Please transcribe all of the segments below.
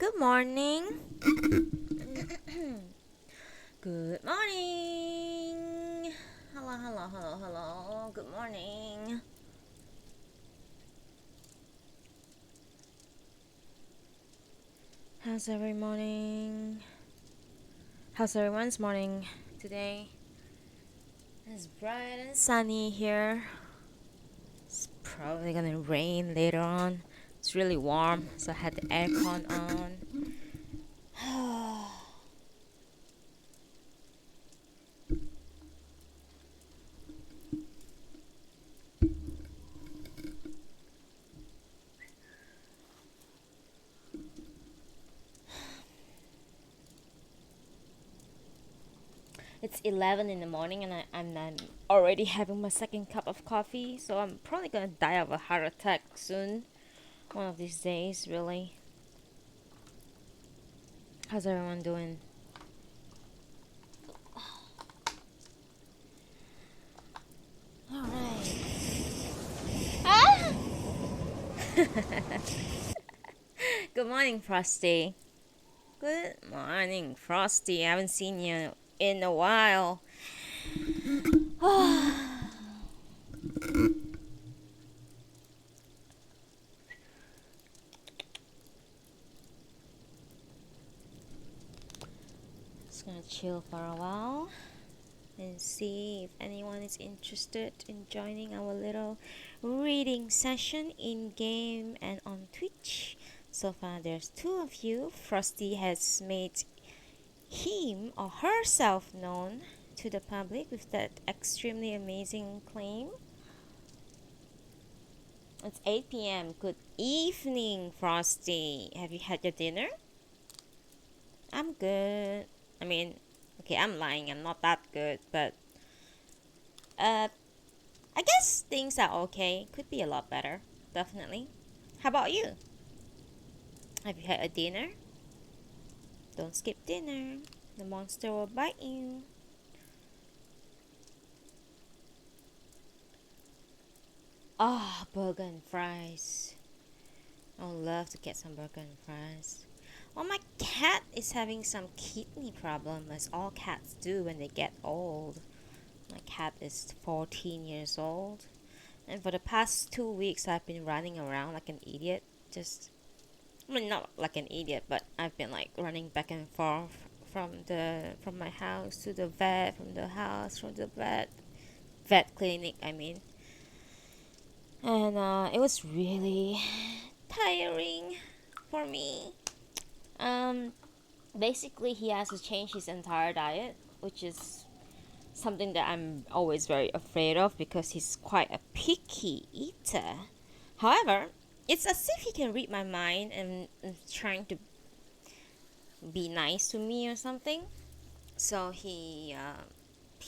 Good morning. Good morning. Hello, hello, hello, hello. Good morning. How's every morning? How's everyone's morning today? It's bright and sunny here. It's probably gonna rain later on. It's really warm, so I had the aircon on. It's 11 in the morning and I'm already having my second cup of coffee, so I'm probably gonna die of a heart attack soon. One of these days, really. How's everyone doing? Alright. Ah! Good morning, Frosty. Good morning, Frosty. I haven't seen you in a while. Just gonna chill for a while and see if anyone is interested in joining our little reading session in game and on Twitch. So far, there's two of you. Frosty has made him or herself known to the public with that extremely amazing claim. It's 8 p.m. Good evening, Frosty. Have you had your dinner? I'm good. I mean, okay, I'm lying. I'm not that good, but uh, I guess things are okay. Could be a lot better, definitely. How about you? Have you had a dinner? Don't skip dinner. The monster will bite you. Ah, burger and fries. I would love to get some burger and fries. Well, my cat is having some kidney problem, as all cats do when they get old. My cat is 14 years old, and for the past 2 weeks, I've been running around like an idiot. I mean, not like an idiot, but I've been like running back and forth from my house to the vet, from the house from the vet clinic. I mean, and it was really tiring for me. Um, Basically, he has to change his entire diet, which is something that I'm always very afraid of because he's quite a picky eater. However, it's as if he can read my mind and trying to be nice to me or something. So he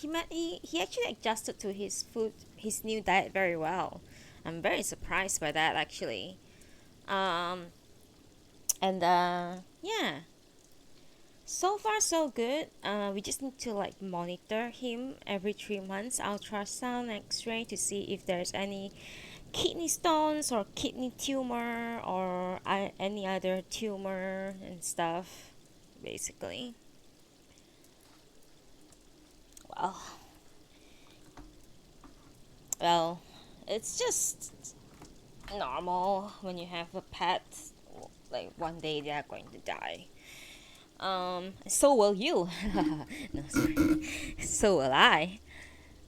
actually adjusted to his new diet very well. I'm very surprised by that actually. Um, and yeah, so far so good. We just need to like monitor him every 3 months, ultrasound, X-ray to see if there's any kidney stones or kidney tumor or any other tumor and stuff. Basically, well, well, it's just normal when you have a pet. Like one day they are going to die. So will you. No, sorry. So will I.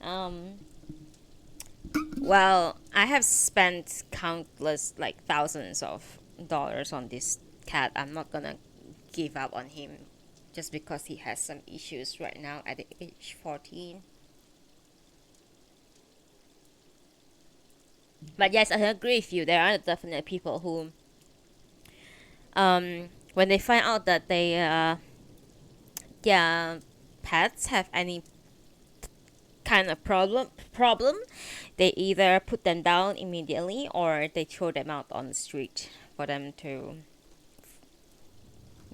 Um, well, I have spent countless, like thousands of dollars on this cat. I'm not gonna give up on him just because he has some issues right now at the age 14. But yes, I agree with you. There are definitely people who, when they find out that their pets have any kind of problem, they either put them down immediately or they throw them out on the street for them to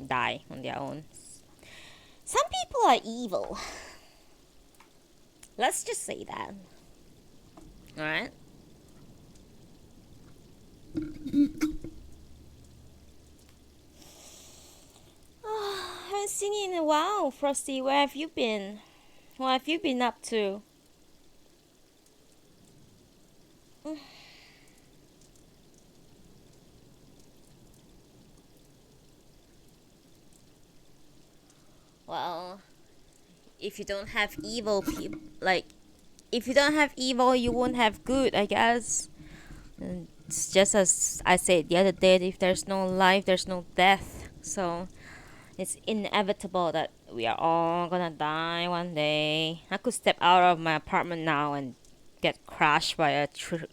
die on their own. Some people are evil. Let's just say that. All right. seen you in a while, Frosty. Where have you been? What have you been up to? Well, if you don't have evil people, like, if you don't have evil, you won't have good, I guess. And it's just as I said the other day, if there's no life, there's no death. So it's inevitable that we are all gonna die one day. I could step out of my apartment now and get crushed by a truck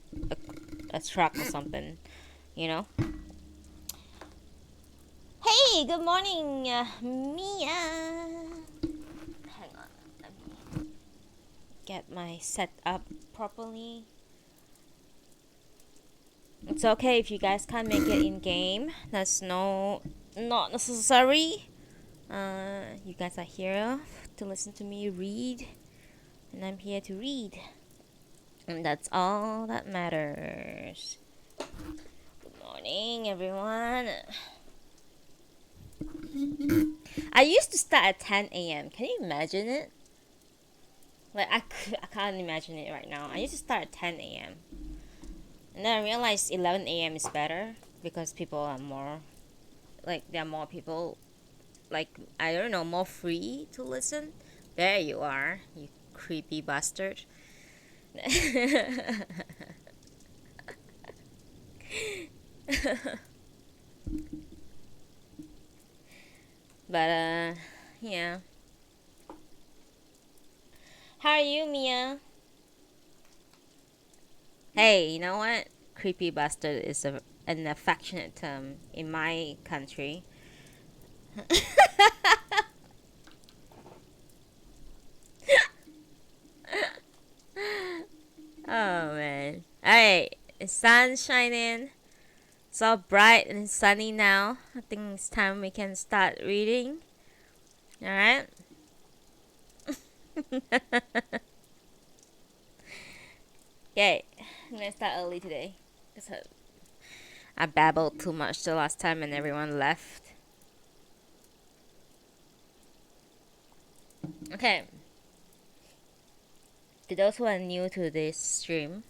or something, you know? Hey, good morning, Mia. Hang on, let me get my set up properly. It's okay if you guys can't make it in game. That's not necessary. You guys are here to listen to me read, and I'm here to read, and that's all that matters. Good morning, everyone. I used to start at 10 a.m. Can you imagine it? Like I can't imagine it right now. I used to start at 10 a.m. And then I realized 11 a.m. is better because people are more, like, there are more people, like, I don't know, more free to listen. There you are, you creepy bastard. But, yeah. How are you, Mia? Hey, you know what? Creepy bastard is an affectionate term in my country. Oh man. Alright, the sun's shining. It's all bright and sunny now. I think it's time we can start reading. Alright? Okay, I'm gonna start early today. Because I babbled too much the last time and everyone left. Okay. To those who are new to this stream,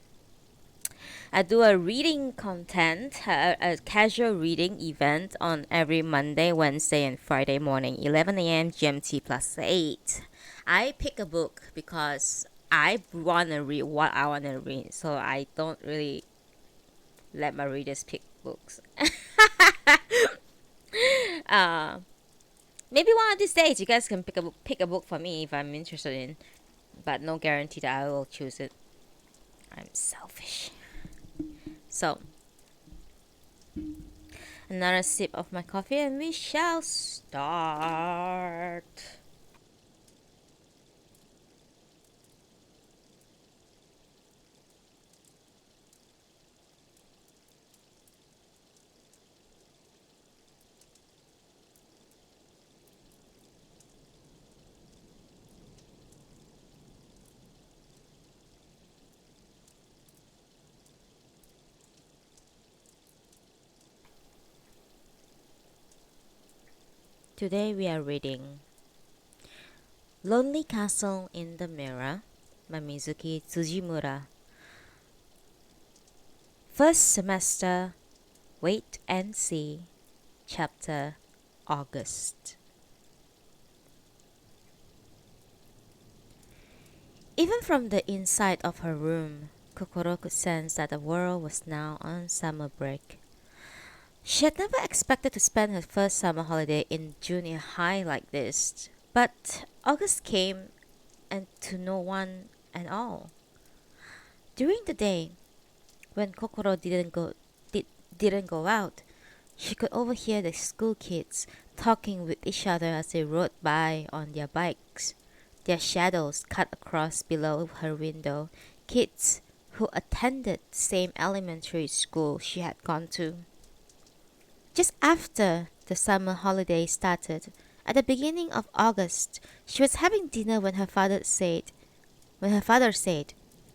I do a reading content, a casual reading event on every Monday, Wednesday, and Friday morning, 11 a.m. GMT plus 8. I pick a book because I want to read what I want to read, so I don't really let my readers pick books. Maybe one of these days you guys can pick a book for me if I'm interested in, but no guarantee that I will choose it. I'm selfish. So, another sip of my coffee and we shall start. Today we are reading Lonely Castle in the Mirror by Mizuki Tsujimura. First semester, Wait and See, chapter August. Even from the inside of her room, Kokoro could sense that the world was now on summer break. She had never expected to spend her first summer holiday in junior high like this, but August came and to no one at all. During the day, when Kokoro didn't go out, she could overhear the school kids talking with each other as they rode by on their bikes. Their shadows cut across below her window, kids who attended the same elementary school she had gone to. Just after the summer holiday started, at the beginning of August, she was having dinner when her father said,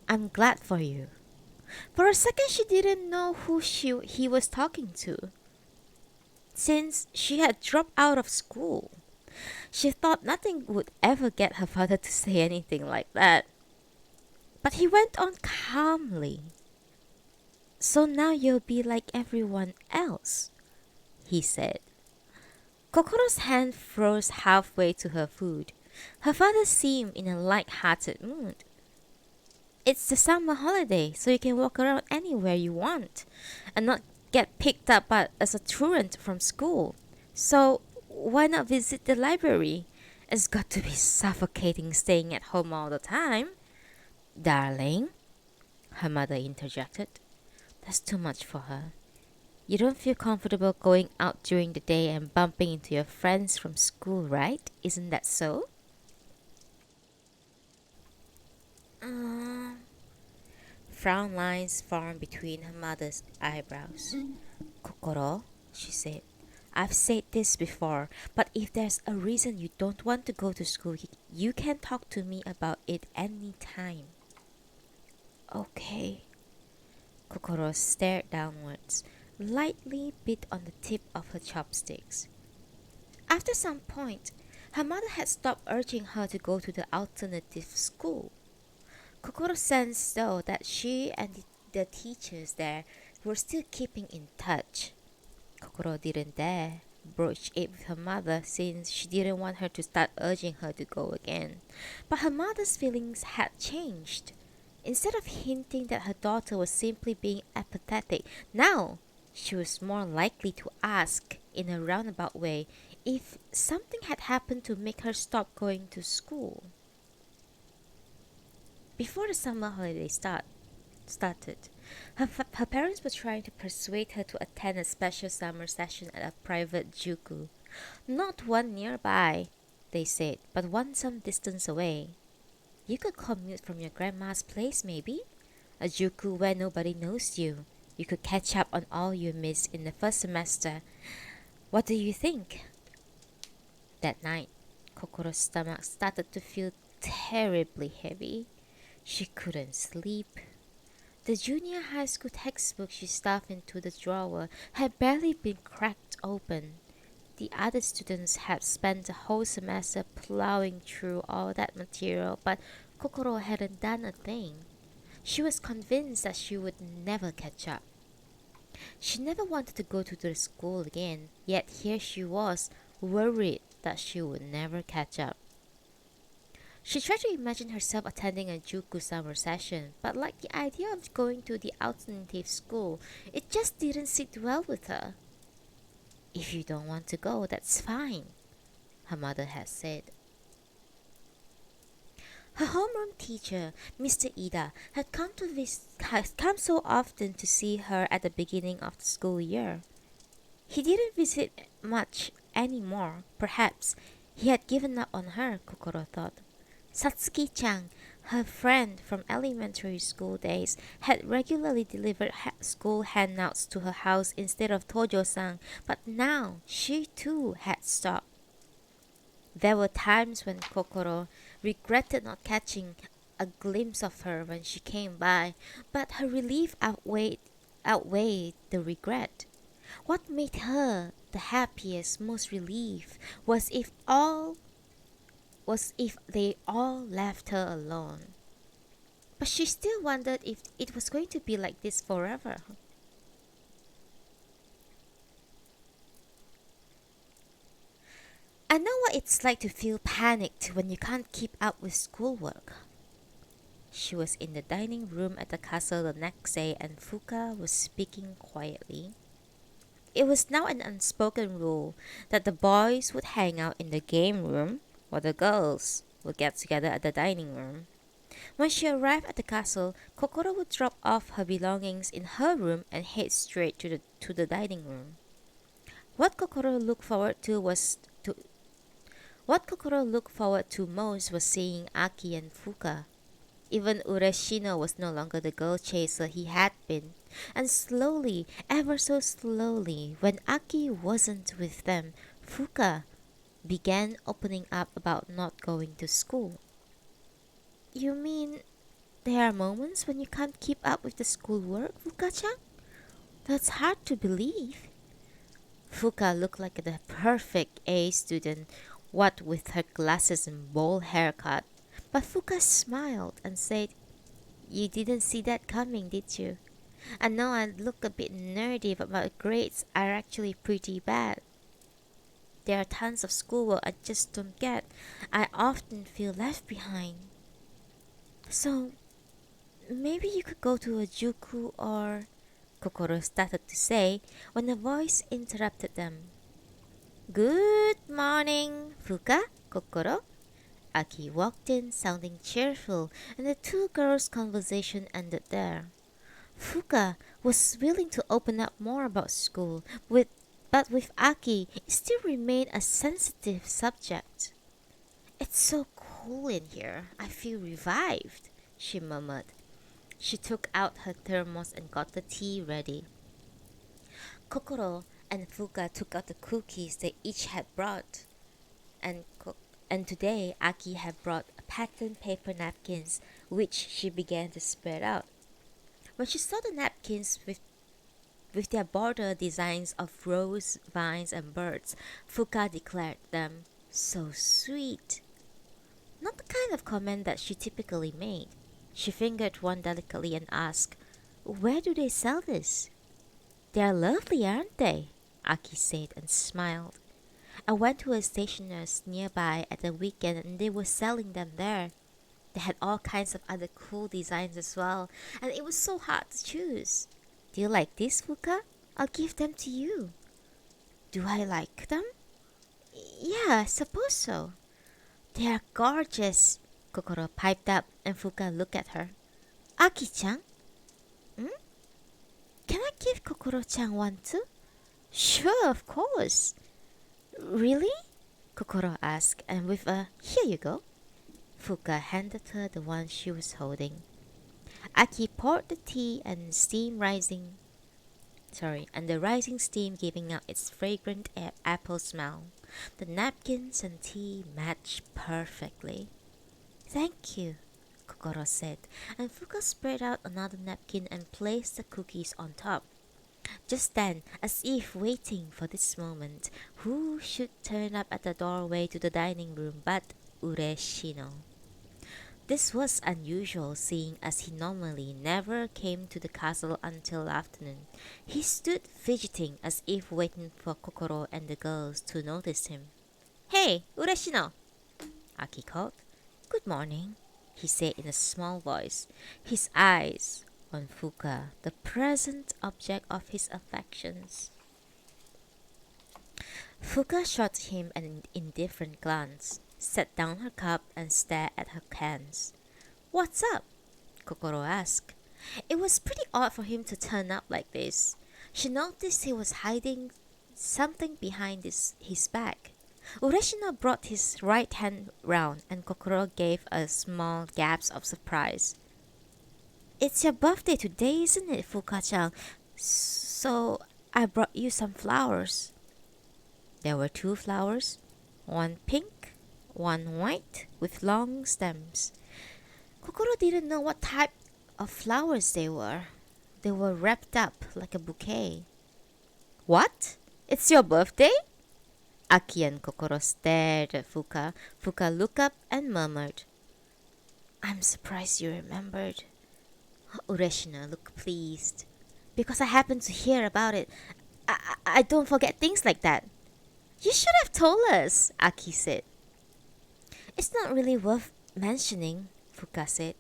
"I'm glad for you." For a second she didn't know who he was talking to, since she had dropped out of school. She thought nothing would ever get her father to say anything like that. But he went on calmly. So now you'll be like everyone else, he said. Kokoro's hand froze halfway to her food. Her father seemed in a light-hearted mood. It's the summer holiday, so you can walk around anywhere you want and not get picked up as a truant from school. So why not visit the library? It's got to be suffocating staying at home all the time. Darling, her mother interjected. That's too much for her. You don't feel comfortable going out during the day and bumping into your friends from school, right? Isn't that so? Frown lines formed between her mother's eyebrows. Kokoro, she said, I've said this before, but if there's a reason you don't want to go to school, you can talk to me about it any time. Okay. Kokoro stared downwards, lightly bit on the tip of her chopsticks. After some point, her mother had stopped urging her to go to the alternative school. Kokoro sensed, though, that she and the teachers there were still keeping in touch. Kokoro didn't dare broach it with her mother since she didn't want her to start urging her to go again. But her mother's feelings had changed. Instead of hinting that her daughter was simply being apathetic, now she was more likely to ask, in a roundabout way, if something had happened to make her stop going to school. Before the summer holiday started, her parents were trying to persuade her to attend a special summer session at a private juku. Not one nearby, they said, but one some distance away. You could commute from your grandma's place, maybe? A juku where nobody knows you. You could catch up on all you missed in the first semester. What do you think? That night, Kokoro's stomach started to feel terribly heavy. She couldn't sleep. The junior high school textbook she stuffed into the drawer had barely been cracked open. The other students had spent the whole semester plowing through all that material, but Kokoro hadn't done a thing. She was convinced that she would never catch up. She never wanted to go to the school again, yet here she was, worried that she would never catch up. She tried to imagine herself attending a Juku summer session, but like the idea of going to the alternative school, it just didn't sit well with her. If you don't want to go, that's fine, her mother had said. Her homeroom teacher, Mr. Ida, had come so often to see her at the beginning of the school year. He didn't visit much anymore. Perhaps he had given up on her, Kokoro thought. Satsuki-chan, her friend from elementary school days, had regularly delivered school handouts to her house instead of Tojo-san, but now she too had stopped. There were times when Kokoro regretted not catching a glimpse of her when she came by, but her relief outweighed the regret. What made her the happiest, most relieved, was if they all left her alone. But she still wondered if it was going to be like this forever. I know what it's like to feel panicked when you can't keep up with schoolwork. She was in the dining room at the castle the next day and Fuka was speaking quietly. It was now an unspoken rule that the boys would hang out in the game room while the girls would get together at the dining room. When she arrived at the castle, Kokoro would drop off her belongings in her room and head straight to the dining room. What Kokoro looked forward to most was seeing Aki and Fuka. Even Ureshino was no longer the girl chaser he had been, and slowly, ever so slowly, when Aki wasn't with them, Fuka began opening up about not going to school. You mean there are moments when you can't keep up with the schoolwork, Fuka-chan? That's hard to believe. Fuka looked like the perfect A student, what with her glasses and bold haircut. But Fuka smiled and said, "You didn't see that coming, did you? I know I look a bit nerdy, but my grades are actually pretty bad. There are tons of schoolwork I just don't get. I often feel left behind. So, maybe you could go to a juku or..." Kokoro started to say when a voice interrupted them. "Good morning, Fuka, Kokoro." Aki walked in, sounding cheerful, and the two girls' conversation ended there. Fuka was willing to open up more about school, but with Aki, it still remained a sensitive subject. "It's so cool in here. I feel revived," she murmured. She took out her thermos and got the tea ready. Kokoro and Fuka took out the cookies they each had brought, and today Aki had brought patterned paper napkins, which she began to spread out. When she saw the napkins with their border designs of rose, vines, and birds, Fuka declared them so sweet. Not the kind of comment that she typically made. She fingered one delicately and asked, "Where do they sell this?" "They are lovely, aren't they?" Aki said and smiled. "I went to a stationer's nearby at the weekend and they were selling them there. They had all kinds of other cool designs as well, and it was so hard to choose. Do you like this, Fuka? I'll give them to you." "Do I like them?" "Yeah, I suppose so." "They are gorgeous," Kokoro piped up, and Fuka looked at her. "Aki-chan? Hmm? Can I give Kokoro-chan one too?" "Sure, of course." "Really?" Kokoro asked, and with a "Here you go," Fuka handed her the one she was holding. Aki poured the tea and the rising steam giving out its fragrant apple smell. The napkins and tea matched perfectly. "Thank you," Kokoro said, and Fuka spread out another napkin and placed the cookies on top. Just then, as if waiting for this moment, who should turn up at the doorway to the dining room but Ureshino? This was unusual, seeing as he normally never came to the castle until afternoon. He stood fidgeting as if waiting for Kokoro and the girls to notice him. "Hey, Ureshino!" Aki called. "Good morning," he said in a small voice, his eyes on Fuka, the present object of his affections. Fuka shot him an indifferent glance, set down her cup, and stared at her cans. "What's up?" Kokoro asked. It was pretty odd for him to turn up like this. She noticed he was hiding something behind his back. Ureshino brought his right hand round, and Kokoro gave a small gasp of surprise. "It's your birthday today, isn't it, Fuka-chan? So I brought you some flowers." There were two flowers, one pink, one white, with long stems. Kokoro didn't know what type of flowers they were. They were wrapped up like a bouquet. "What? It's your birthday?" Aki and Kokoro stared at Fuka. Fuka looked up and murmured, "I'm surprised you remembered." Ureshino looked pleased. "Because I happened to hear about it. I don't forget things like that." "You should have told us," Aki said. "It's not really worth mentioning," Fuka said,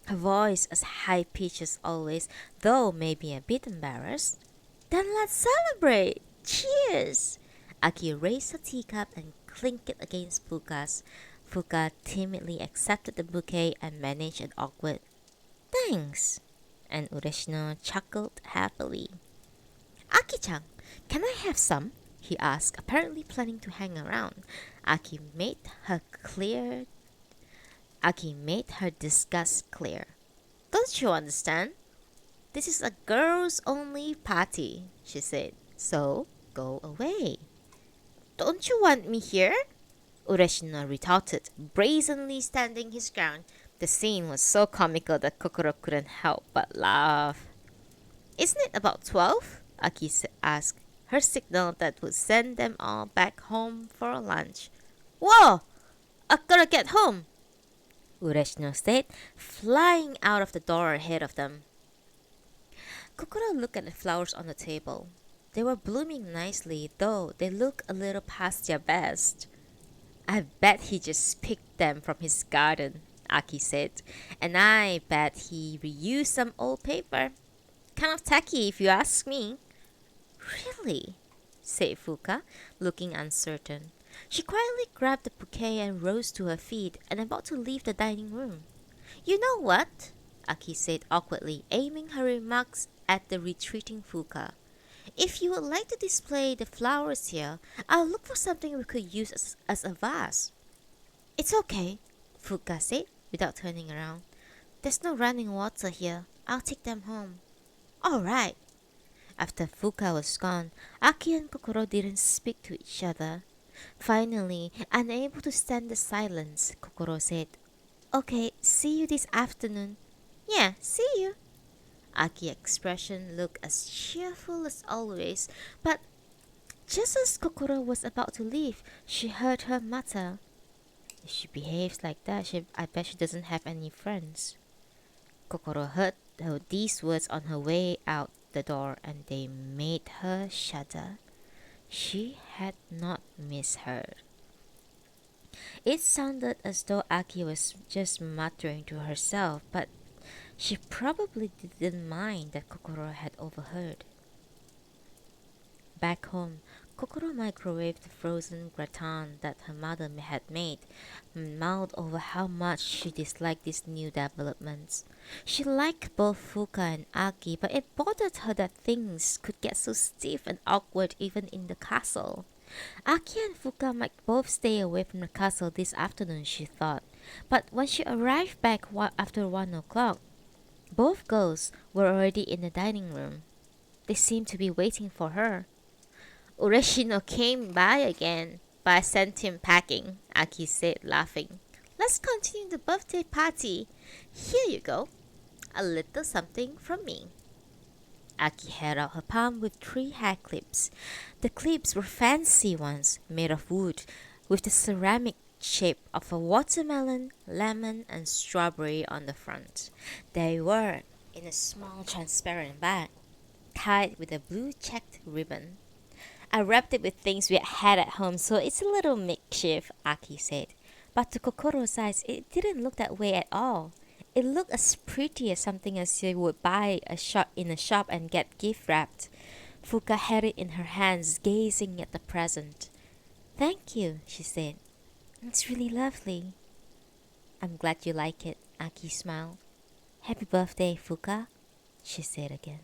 her voice as high-pitched as always, though maybe a bit embarrassed. "Then let's celebrate! Cheers!" Aki raised her teacup and clinked it against Fuka's. Fuka timidly accepted the bouquet and managed an awkward "Thanks," and Ureshino chuckled happily. "Aki-chan, can I have some?" he asked, apparently planning to hang around. Aki made her disgust clear. "Don't you understand? This is a girls-only party," she said. "So go away." "Don't you want me here?" Ureshino retorted, brazenly standing his ground. The scene was so comical that Kokoro couldn't help but laugh. "Isn't it about 12? Aki asked, her signal that would send them all back home for lunch. Whoa! I gotta get home, Ureshino said, flying out of the door ahead of them. Kokoro looked at the flowers on the table. They were blooming nicely, though they looked a little past their best. I bet he just picked them from his garden, Aki said, and I bet he reused some old paper. Kind of tacky if you ask me. Really? Said Fuka, looking uncertain. She quietly grabbed the bouquet and rose to her feet and about to leave the dining room. You know what? Aki said awkwardly, aiming her remarks at the retreating Fuka. If you would like to display the flowers here, I'll look for something we could use as a vase. It's okay, Fuka said, without turning around. There's no running water here. I'll take them home. All right. After Fuka was gone, Aki and Kokoro didn't speak to each other. Finally, unable to stand the silence, Kokoro said, Okay, see you this afternoon. Yeah, see you. Aki's expression looked as cheerful as always, but just as Kokoro was about to leave, she heard her mutter, If she behaves like that, I bet she doesn't have any friends. Kokoro heard these words on her way out the door, and they made her shudder. She had not misheard. It sounded as though Aki was just muttering to herself, but she probably didn't mind that Kokoro had overheard. Back home, Kokoro microwaved the frozen gratin that her mother had made, and mulled over how much she disliked these new developments. She liked both Fuka and Aki, but it bothered her that things could get so stiff and awkward even in the castle. Aki and Fuka might both stay away from the castle this afternoon, she thought, but when she arrived back after 1 o'clock, both girls were already in the dining room. They seemed to be waiting for her. Ureshino came by again, but I sent him packing, Aki said, laughing. Let's continue the birthday party. Here you go. A little something from me. Aki held out her palm with 3 hair clips. The clips were fancy ones, made of wood, with the ceramic shape of a watermelon, lemon, and strawberry on the front. They were in a small transparent bag, tied with a blue checked ribbon. I wrapped it with things we had at home, so it's a little makeshift, Aki said. But to Kokoro's eyes, it didn't look that way at all. It looked as pretty as something as you would buy in a shop and get gift wrapped. Fuka had it in her hands, gazing at the present. Thank you, she said. It's really lovely. I'm glad you like it, Aki smiled. Happy birthday, Fuka, she said again.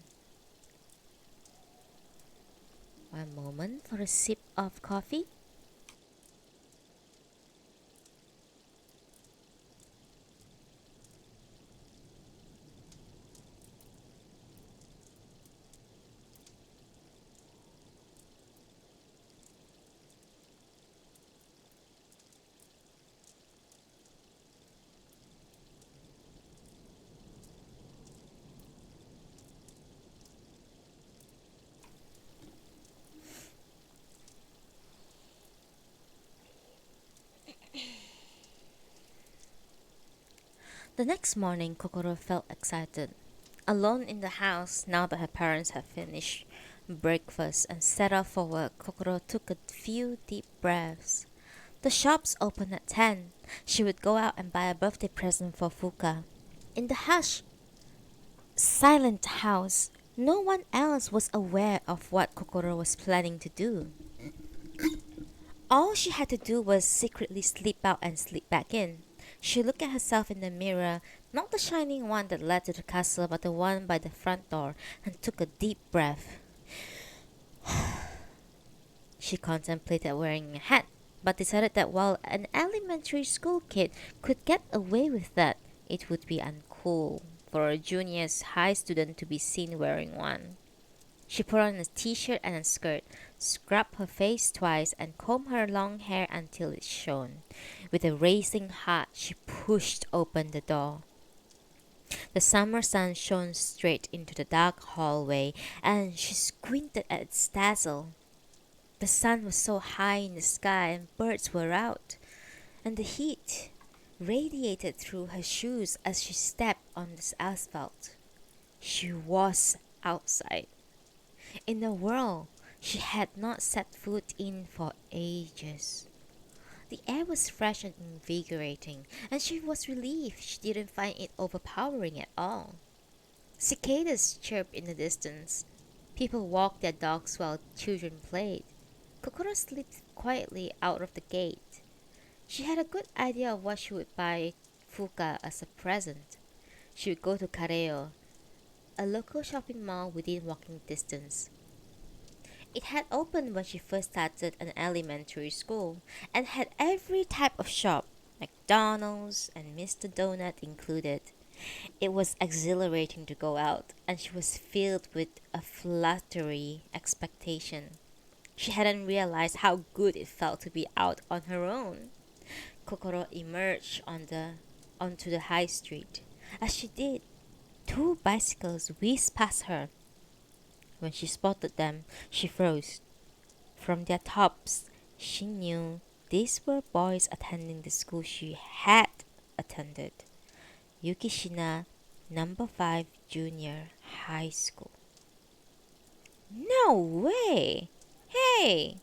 One moment for a sip of coffee. The next morning, Kokoro felt excited. Alone in the house, now that her parents had finished breakfast and set off for work, Kokoro took a few deep breaths. The shops opened at 10. She would go out and buy a birthday present for Fuka. In the hush, silent house, no one else was aware of what Kokoro was planning to do. All she had to do was secretly slip out and slip back in. She looked at herself in the mirror, not the shining one that led to the castle, but the one by the front door, and took a deep breath. She contemplated wearing a hat, but decided that while an elementary school kid could get away with that, it would be uncool for a junior high student to be seen wearing one. She put on a t-shirt and a skirt, scrubbed her face twice, and combed her long hair until it shone. With a racing heart, she pushed open the door. The summer sun shone straight into the dark hallway, and she squinted at its dazzle. The sun was so high in the sky, and birds were out. and the heat radiated through her shoes as she stepped on the asphalt. She was outside, in a world she had not set foot in for ages. The air was fresh and invigorating, and she was relieved she didn't find it overpowering at all. Cicadas chirped in the distance. People walked their dogs while children played. Kokoro slipped quietly out of the gate. She had a good idea of what she would buy Fuka as a present. She would go to Kareo, a local shopping mall within walking distance. It had opened when she first started an elementary school and had every type of shop, McDonald's and Mr. Donut included. It was exhilarating to go out, and she was filled with a fluttery expectation. She hadn't realized how good it felt to be out on her own. Kokoro emerged onto the high street. As she did, two bicycles whizzed past her. When she spotted them, she froze. From their tops, she knew these were boys attending the school she had attended. Yukishina Number 5 Junior High School. No way! Hey!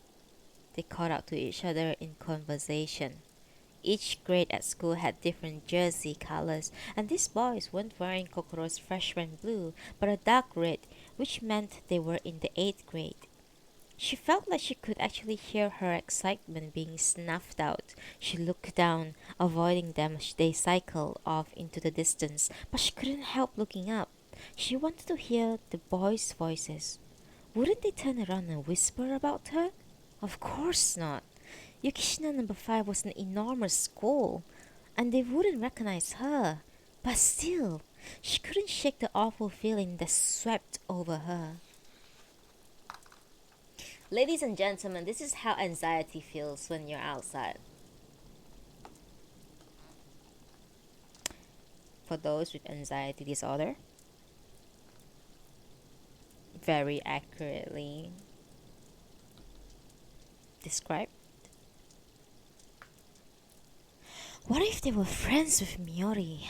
They called out to each other in conversation. Each grade at school had different jersey colors, and these boys weren't wearing Kokoro's freshman blue, but a dark red, which meant they were in the 8th grade. She felt like she could actually hear her excitement being snuffed out. She looked down, avoiding them as they cycled off into the distance, but she couldn't help looking up. She wanted to hear the boys' voices. Wouldn't they turn around and whisper about her? Of course not. Yukishina Number 5 was an enormous school, and they wouldn't recognize her. But still, she couldn't shake the awful feeling that swept over her. Ladies and gentlemen, this is how anxiety feels when you're outside. For those with anxiety disorder, very accurately described. What if they were friends with Miori?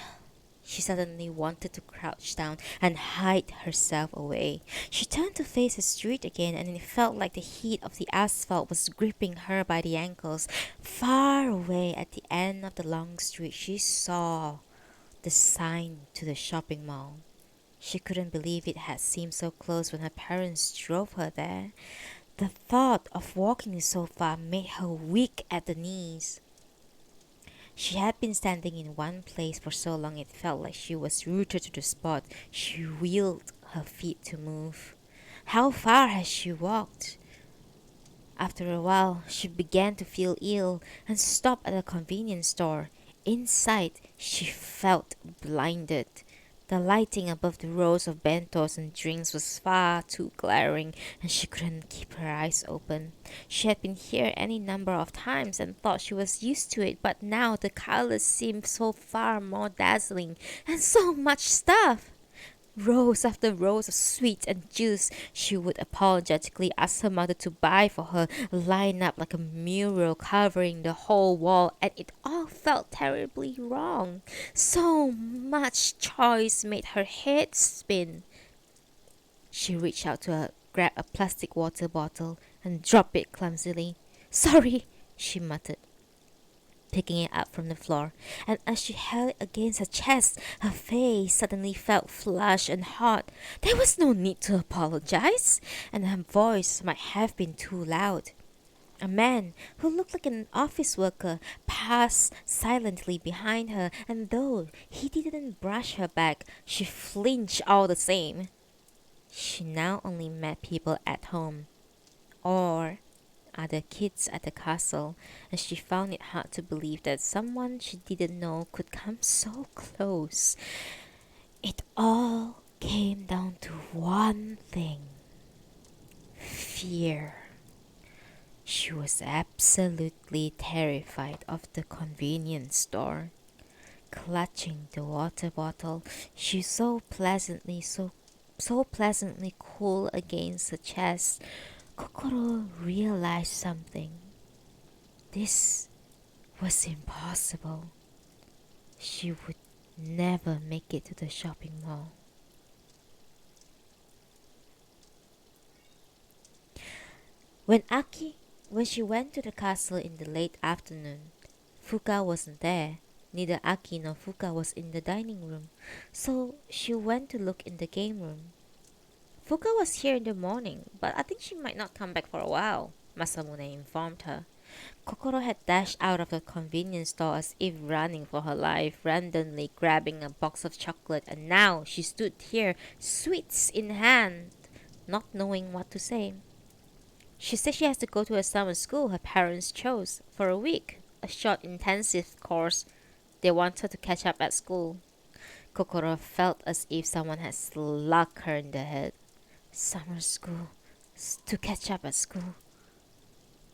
She suddenly wanted to crouch down and hide herself away. She turned to face the street again, and it felt like the heat of the asphalt was gripping her by the ankles. Far away at the end of the long street, she saw the sign to the shopping mall. She couldn't believe it had seemed so close when her parents drove her there. The thought of walking so far made her weak at the knees. She had been standing in one place for so long it felt like she was rooted to the spot. She wheeled her feet to move. How far had she walked? After a while, she began to feel ill and stopped at a convenience store. Inside, she felt blinded. The lighting above the rows of bentos and drinks was far too glaring, and she couldn't keep her eyes open. She had been here any number of times and thought she was used to it, but now the colors seemed so far more dazzling, and so much stuff. Rows after rows of sweets and juice she would apologetically ask her mother to buy for her, line up like a mural covering the whole wall, and it all felt terribly wrong. So much choice made her head spin. She reached out to grab a plastic water bottle and dropped it clumsily. "Sorry," she muttered, picking it up from the floor, and as she held it against her chest, her face suddenly felt flushed and hot. There was no need to apologize, and her voice might have been too loud. A man who looked like an office worker passed silently behind her, and though he didn't brush her back, she flinched all the same. She now only met people at home, or other kids at the castle, and she found it hard to believe that someone she didn't know could come so close. It all came down to one thing: fear. She was absolutely terrified of the convenience store. Clutching the water bottle, she so pleasantly cool against her chest, Kokoro realized something. This was impossible. She would never make it to the shopping mall. When she went to the castle in the late afternoon, Fuka wasn't there. Neither Aki nor Fuka was in the dining room, so she went to look in the game room. Fuka was here in the morning, but I think she might not come back for a while, Masamune informed her. Kokoro had dashed out of the convenience store as if running for her life, randomly grabbing a box of chocolate, and now she stood here, sweets in hand, not knowing what to say. She said she has to go to a summer school her parents chose for a week, a short intensive course. They want her to catch up at school. Kokoro felt as if someone had slugged her in the head. Summer school, to catch up at school.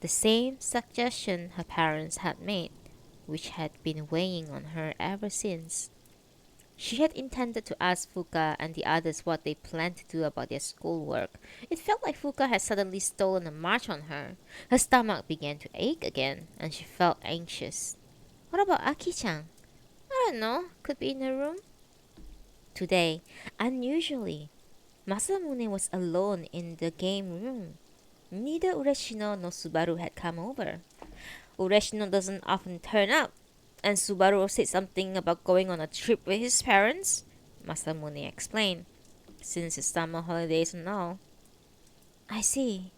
The same suggestion her parents had made, which had been weighing on her ever since. She had intended to ask Fuka and the others what they planned to do about their schoolwork. It felt like Fuka had suddenly stolen a march on her. Her stomach began to ache again, and she felt anxious. What about Aki-chan? I don't know. Could be in her room. Today, unusually, Masamune was alone in the game room. Neither Ureshino nor Subaru had come over. Ureshino doesn't often turn up, and Subaru said something about going on a trip with his parents, Masamune explained, since it's summer holidays and all. I see.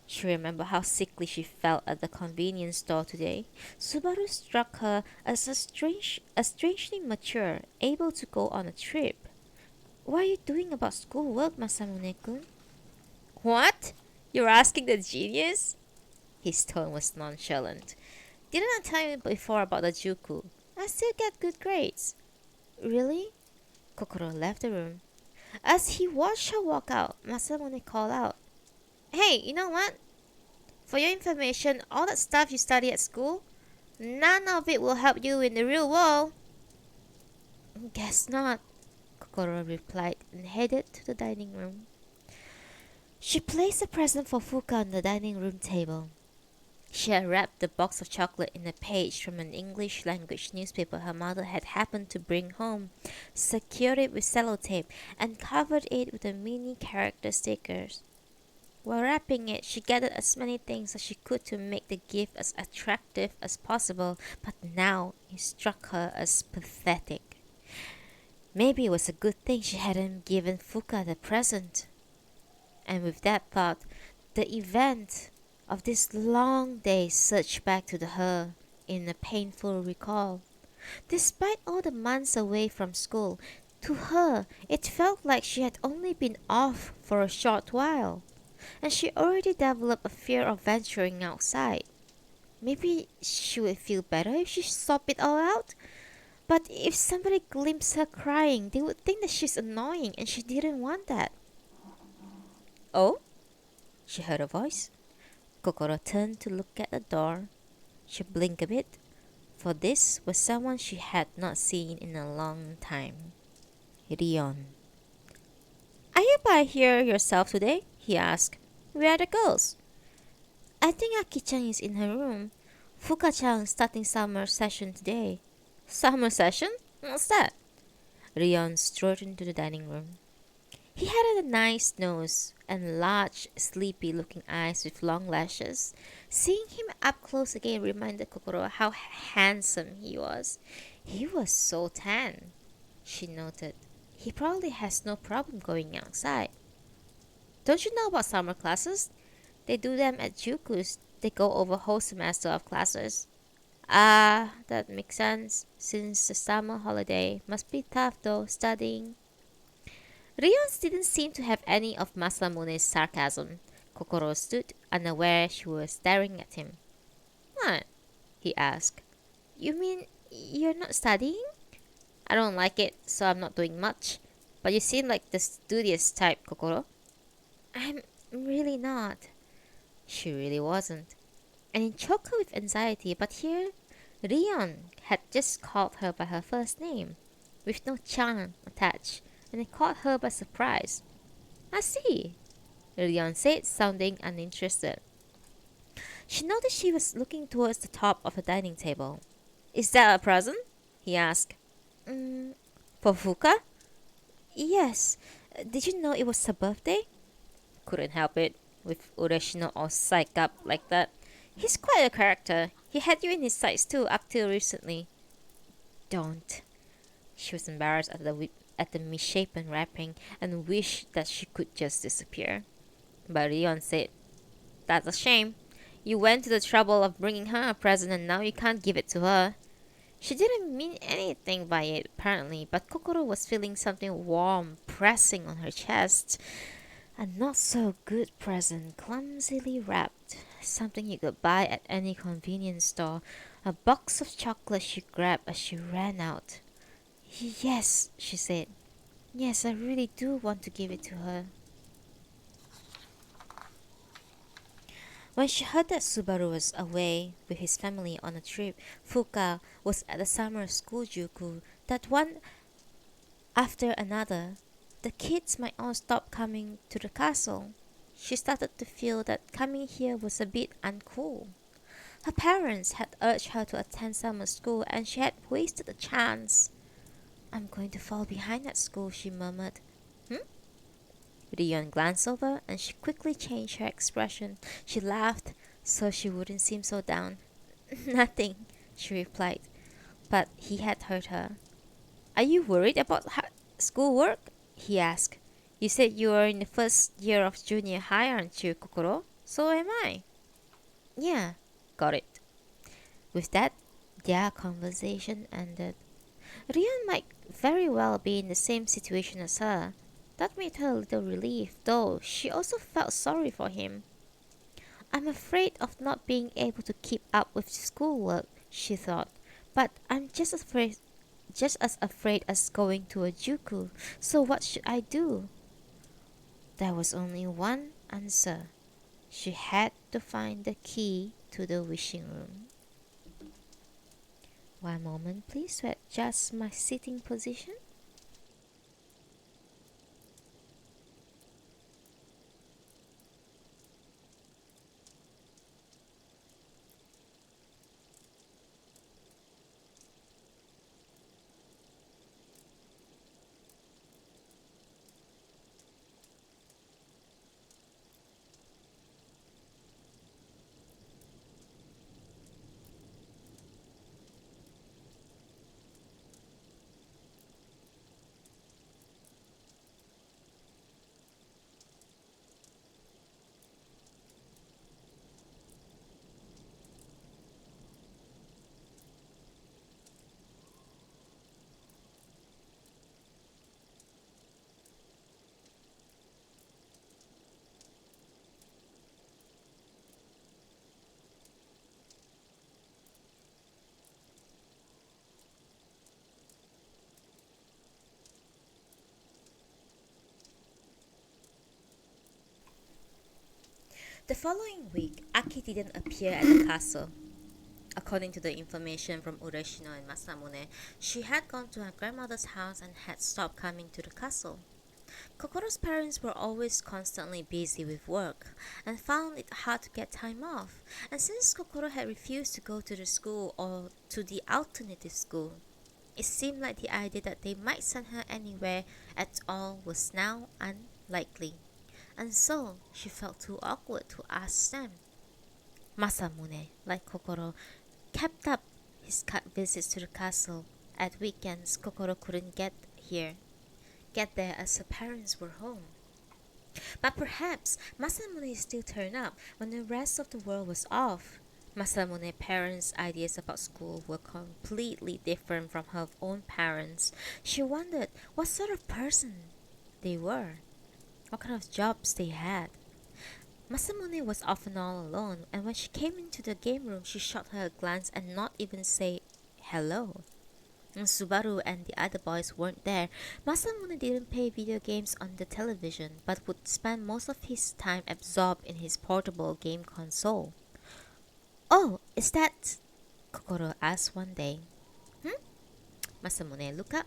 She remembered how sickly she felt at the convenience store today. Subaru struck her as strangely mature, able to go on a trip. What are you doing about schoolwork, Masamune-kun? What? You're asking the genius? His tone was nonchalant. Didn't I tell you before about the juku? I still get good grades. Really? Kokoro left the room. As he watched her walk out, Masamune called out, Hey, you know what? For your information, all that stuff you study at school, none of it will help you in the real world. Guess not, Kokoro replied and headed to the dining room. She placed a present for Fuka on the dining room table. She had wrapped the box of chocolate in a page from an English language newspaper her mother had happened to bring home, secured it with sellotape, and covered it with the mini character stickers. While wrapping it, she gathered as many things as she could to make the gift as attractive as possible, but now it struck her as pathetic. Maybe it was a good thing she hadn't given Fuka the present. And with that thought, the event of this long day surged back to her in a painful recall. Despite all the months away from school, to her it felt like she had only been off for a short while, and she already developed a fear of venturing outside. Maybe she would feel better if she sobbed it all out. But if somebody glimpsed her crying, they would think that she's annoying, and she didn't want that. Oh? She heard a voice. Kokoro turned to look at the door. She blinked a bit, for this was someone she had not seen in a long time. Rion. Are you by here yourself today? He asked. Where are the girls? I think Aki-chan is in her room. Fuka-chan starting summer session today. Summer session? What's that? Rion strode into the dining room. He had a nice nose and large, sleepy-looking eyes with long lashes. Seeing him up close again reminded Kokoro how handsome he was. He was so tan, she noted. He probably has no problem going outside. Don't you know about summer classes? They do them at Jukus. They go over whole semester of classes. Ah, that makes sense, since the summer holiday must be tough though, studying. Rion didn't seem to have any of Masamune's sarcasm. Kokoro stood, unaware she was staring at him. What? He asked. You mean you're not studying? I don't like it, so I'm not doing much. But you seem like the studious type, Kokoro. I'm really not. She really wasn't. And it choked her with anxiety, but here, Rion had just called her by her first name, with no charm attached, and it caught her by surprise. I see, Rion said, sounding uninterested. She noticed she was looking towards the top of the dining table. Is that a present? He asked. Mm, for Fuka? Yes. Did you know it was her birthday? Couldn't help it, with Urashino all psyched up like that. He's quite a character. He had you in his sights too, up till recently. Don't. She was embarrassed at the misshapen wrapping and wished that she could just disappear. But Rion said, "That's a shame. You went to the trouble of bringing her a present and now you can't give it to her." She didn't mean anything by it, apparently, but Kokoro was feeling something warm pressing on her chest. A not so good present, clumsily wrapped. Something you could buy at any convenience store. A box of chocolate she grabbed as she ran out. Yes, she said. Yes, I really do want to give it to her. When she heard that Subaru was away with his family on a trip, Fuka was at the summer school juku, that one after another, the kids might all stop coming to the castle. She started to feel that coming here was a bit uncool. Her parents had urged her to attend summer school and she had wasted a chance. I'm going to fall behind at school, she murmured. Hmm? Rion glanced over and she quickly changed her expression. She laughed so she wouldn't seem so down. Nothing, she replied, but he had heard her. Are you worried about schoolwork? He asked. You said you were in the first year of junior high, aren't you, Kokoro? So am I. Yeah, got it. With that, their conversation ended. Rian might very well be in the same situation as her. That made her a little relieved, though she also felt sorry for him. I'm afraid of not being able to keep up with schoolwork, she thought, but I'm just as afraid as going to a juku. So what should I do? There was only one answer. She had to find the key to the wishing room. One moment, please, to adjust my sitting position. The following week, Aki didn't appear at the castle. According to the information from Ureshino and Masamune, she had gone to her grandmother's house and had stopped coming to the castle. Kokoro's parents were always constantly busy with work and found it hard to get time off. And since Kokoro had refused to go to the school or to the alternative school, it seemed like the idea that they might send her anywhere at all was now unlikely. And so she felt too awkward to ask them. Masamune, like Kokoro, kept up his cut visits to the castle. At weekends, Kokoro couldn't get there as her parents were home. But perhaps Masamune still turned up when the rest of the world was off. Masamune's parents' ideas about school were completely different from her own parents. She wondered what sort of person they were, what kind of jobs they had. Masamune was often all alone, and when she came into the game room, she shot her a glance and not even say hello. When Subaru and the other boys weren't there, Masamune didn't play video games on the television, but would spend most of his time absorbed in his portable game console. Oh, is that? Kokoro asked one day. Masamune looked up.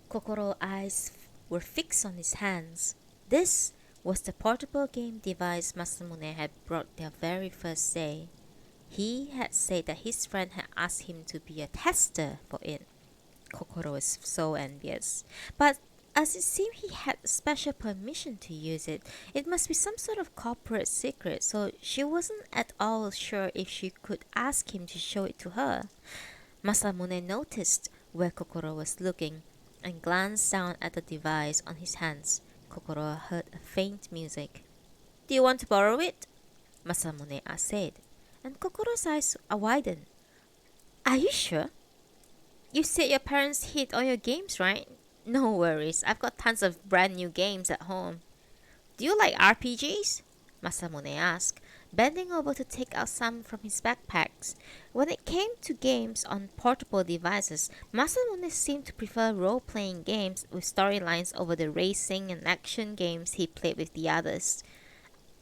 Kokoro's eyes were fixed on his hands. This was the portable game device Masamune had brought their very first day. He had said that his friend had asked him to be a tester for it. Kokoro was so envious. But as it seemed he had special permission to use it, it must be some sort of corporate secret, so she wasn't at all sure if she could ask him to show it to her. Masamune noticed where Kokoro was looking and glanced down at the device on his hands. Kokoro heard a faint music. "Do you want to borrow it?" Masamune said, and Kokoro's eyes widened. "Are you sure? You said your parents hid all your games, right?" "No worries, I've got tons of brand new games at home." "Do you like RPGs?" Masamune asked, bending over to take out some from his backpacks. When it came to games on portable devices, Masamune seemed to prefer role-playing games with storylines over the racing and action games he played with the others.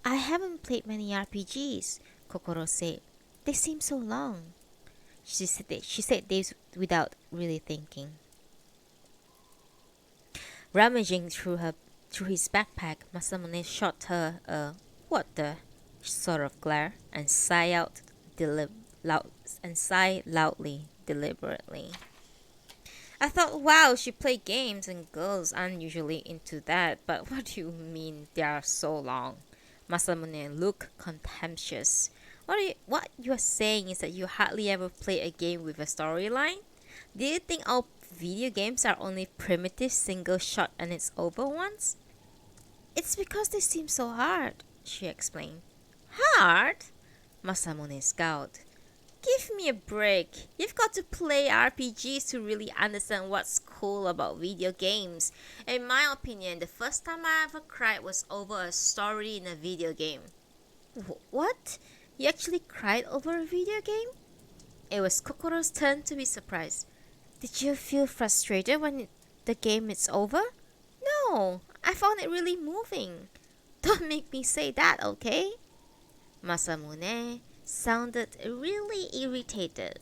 "I haven't played many RPGs," Kokoro said. "They seem so long." She said this without really thinking. Rummaging through his backpack, Masamune shot her a "what the" sort of glare and sighed loudly, deliberately. "I thought, wow, she played games and girls aren't usually into that, but what do you mean they are so long?" Masamune looked contemptuous. What you are saying is that you hardly ever play a game with a storyline? Do you think all video games are only primitive single shot and it's over once? "It's because they seem so hard," she explained. "Hard?" Masamune scowled. "Give me a break. You've got to play RPGs to really understand what's cool about video games. In my opinion, the first time I ever cried was over a story in a video game." "What? You actually cried over a video game?" It was Kokoro's turn to be surprised. "Did you feel frustrated when the game is over?" "No, I found it really moving." "Don't make me say that, okay?" Masamune sounded really irritated.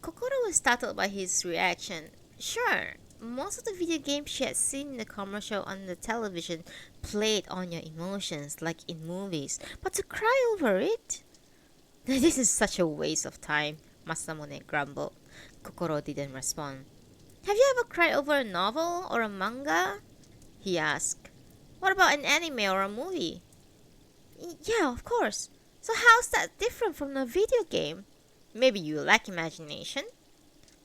Kokoro was startled by his reaction. Sure, most of the video games she had seen in the commercial on the television played on your emotions like in movies, but to cry over it? "This is such a waste of time," Masamune grumbled. Kokoro didn't respond. "Have you ever cried over a novel or a manga?" he asked. "What about an anime or a movie?" "Yeah, of course. So how's that different from a video game?" "Maybe you lack imagination."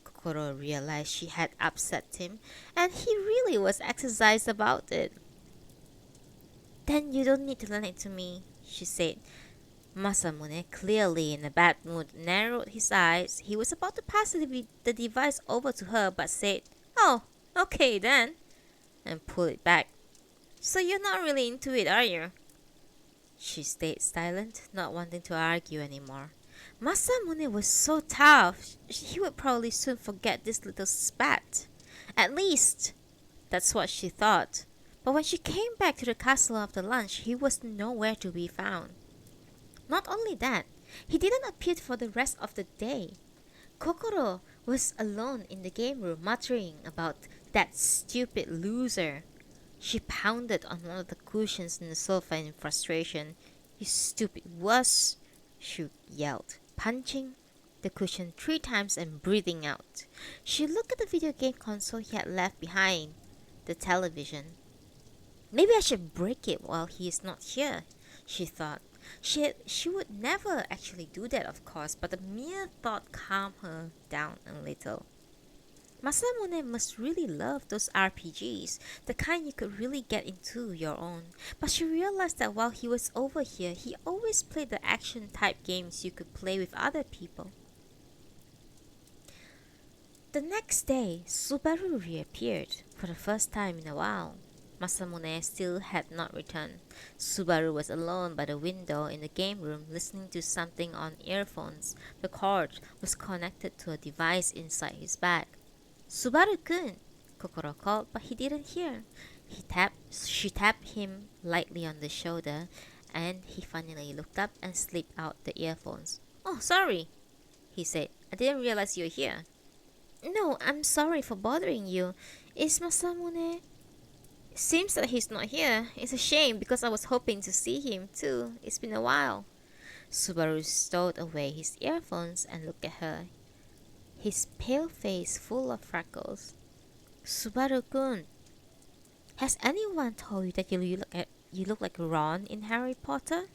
Kokoro realized she had upset him, and he really was exercised about it. "Then you don't need to lend it to me," she said. Masamune, clearly in a bad mood, narrowed his eyes. He was about to pass the device over to her, but said, "Oh, okay then," and pulled it back. "So you're not really into it, are you?" She stayed silent, not wanting to argue anymore. Masamune was so tough. He would probably soon forget this little spat. At least, that's what she thought. But when she came back to the castle after lunch, he was nowhere to be found. Not only that, he didn't appear for the rest of the day. Kokoro was alone in the game room, muttering about that stupid loser. She pounded on one of the cushions in the sofa in frustration. "You stupid wuss!" she yelled, punching the cushion 3 times and breathing out. She looked at the video game console he had left behind, the television. "Maybe I should break it while he is not here," she thought. She would never actually do that, of course, but the mere thought calmed her down a little. Masamune must really love those RPGs, the kind you could really get into your own. But she realized that while he was over here, he always played the action-type games you could play with other people. The next day, Subaru reappeared for the first time in a while. Masamune still had not returned. Subaru was alone by the window in the game room listening to something on earphones. The cord was connected to a device inside his bag. "Subaru-kun!" Kokoro called, but he didn't hear. She tapped him lightly on the shoulder, and he finally looked up and slipped out the earphones. "Oh, sorry," he said. "I didn't realize you were here." "No, I'm sorry for bothering you. Is Masamune..." Seems that he's not here. It's a shame because I was hoping to see him too. It's been a while. Subaru stowed away his earphones and looked at her, his pale face full of freckles. Subaru-kun, has anyone told you that you look like Ron in Harry Potter?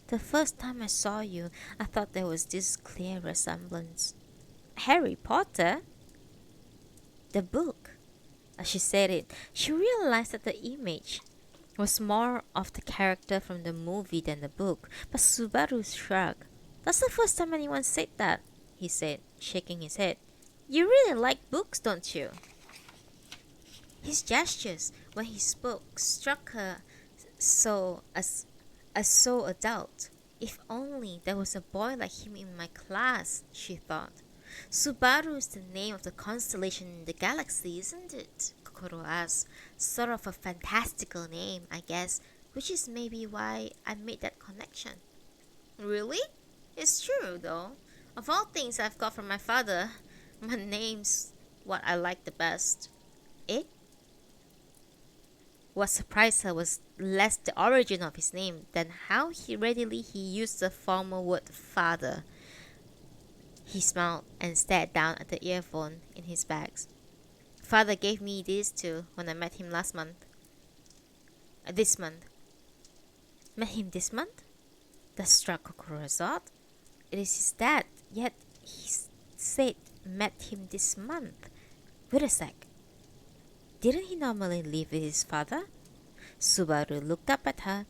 The first time I saw you, I thought there was this clear resemblance. Harry Potter? The book. As she said it, she realized that the image was more of the character from the movie than the book, but Subaru shrugged. That's the first time anyone said that, he said, shaking his head. You really like books, don't you? His gestures, when he spoke, struck her as so adult. If only there was a boy like him in my class, she thought. Subaru is the name of the constellation in the galaxy, isn't it? Kokoro asked. Sort of a fantastical name, I guess, which is maybe why I made that connection. Really? It's true, though. Of all things I've got from my father, my name's what I like the best. It? What surprised her was less the origin of his name than how readily he used the formal word father. He smiled and stared down at the earphone in his bags. Father gave me these two when I met him last month. This month. Met him this month? That struck Kokoro as odd. It is his dad, yet he said met him this month. Wait a sec. Didn't he normally live with his father? Subaru looked up at her,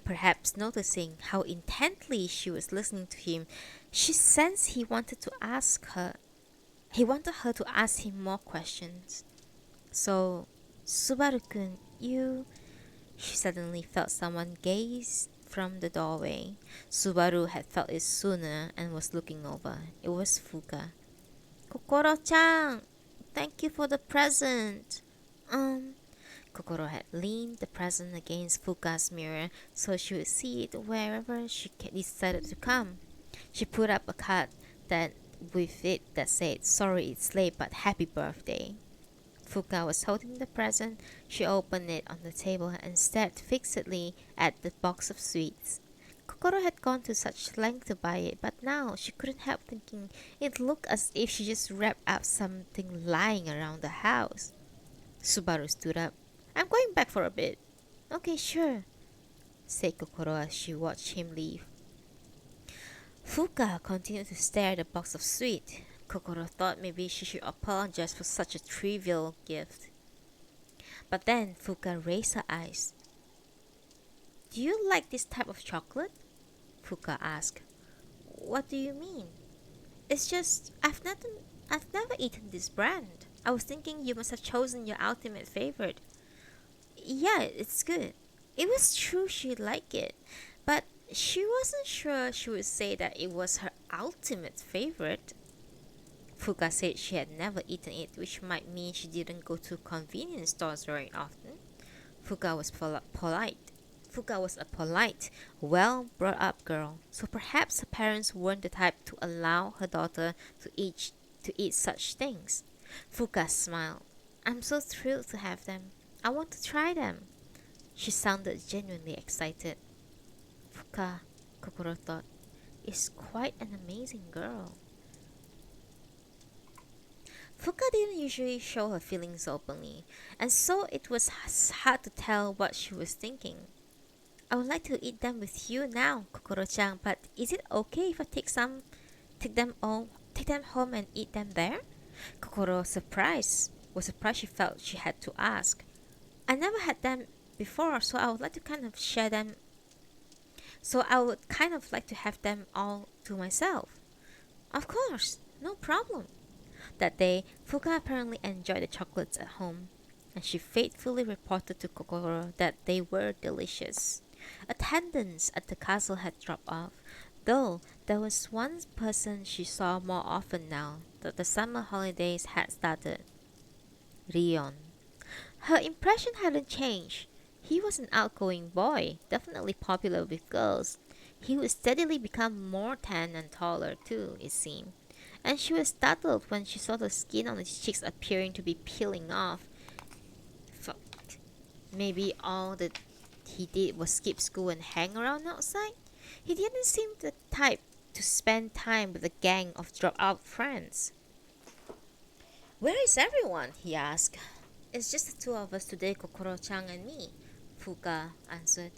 perhaps noticing how intently she was listening to him. She sensed he wanted her to ask him more questions. So, Subaru-kun, you... She suddenly felt someone gaze from the doorway. Subaru had felt it sooner and was looking over. It was Fuka. Kokoro-chan, thank you for the present. Kokoro had leaned the present against Fuka's mirror so she would see it wherever she decided to come. She put up a card that said, "Sorry it's late, but happy birthday." Fuka was holding the present. She opened it on the table and stared fixedly at the box of sweets. Kokoro had gone to such length to buy it, but now she couldn't help thinking it looked as if she just wrapped up something lying around the house. Subaru stood up. I'm going back for a bit. Okay, sure, said Kokoro as she watched him leave. Fuka continued to stare at the box of sweets. Kokoro thought maybe she should apologize for such a trivial gift. But then Fuka raised her eyes. Do you like this type of chocolate? Fuka asked. What do you mean? It's just, I've never eaten this brand. I was thinking you must have chosen your ultimate favorite. Yeah, it's good. It was true she'd like it, but she wasn't sure she would say that it was her ultimate favorite. Fuka said she had never eaten it, which might mean she didn't go to convenience stores very often. Fuka was polite. Fuka was a polite, well-brought-up girl, so perhaps her parents weren't the type to allow her daughter to eat such things. Fuka smiled. I'm so thrilled to have them. I want to try them. She sounded genuinely excited. Fuka, Kokoro thought, is quite an amazing girl. Fuka didn't usually show her feelings openly, and so it was hard to tell what she was thinking. I would like to eat them with you now, Kokoro-chan, but is it okay if I take them home and eat them there? Kokoro was surprised she felt she had to ask. I never had them before, so I would like to kind of have them all to myself. Of course, no problem. That day, Fuka apparently enjoyed the chocolates at home, and she faithfully reported to Kokoro that they were delicious. Attendance at the castle had dropped off, though there was one person she saw more often now that the summer holidays had started. Rion. Her impression hadn't changed. He was an outgoing boy, definitely popular with girls. He would steadily become more tan and taller too, it seemed, and she was startled when she saw the skin on his cheeks appearing to be peeling off. Maybe all that he did was skip school and hang around outside? He didn't seem the type to spend time with a gang of dropout friends. Where is everyone? He asked. It's just the two of us today, Kokoro-chan and me, Fuka answered.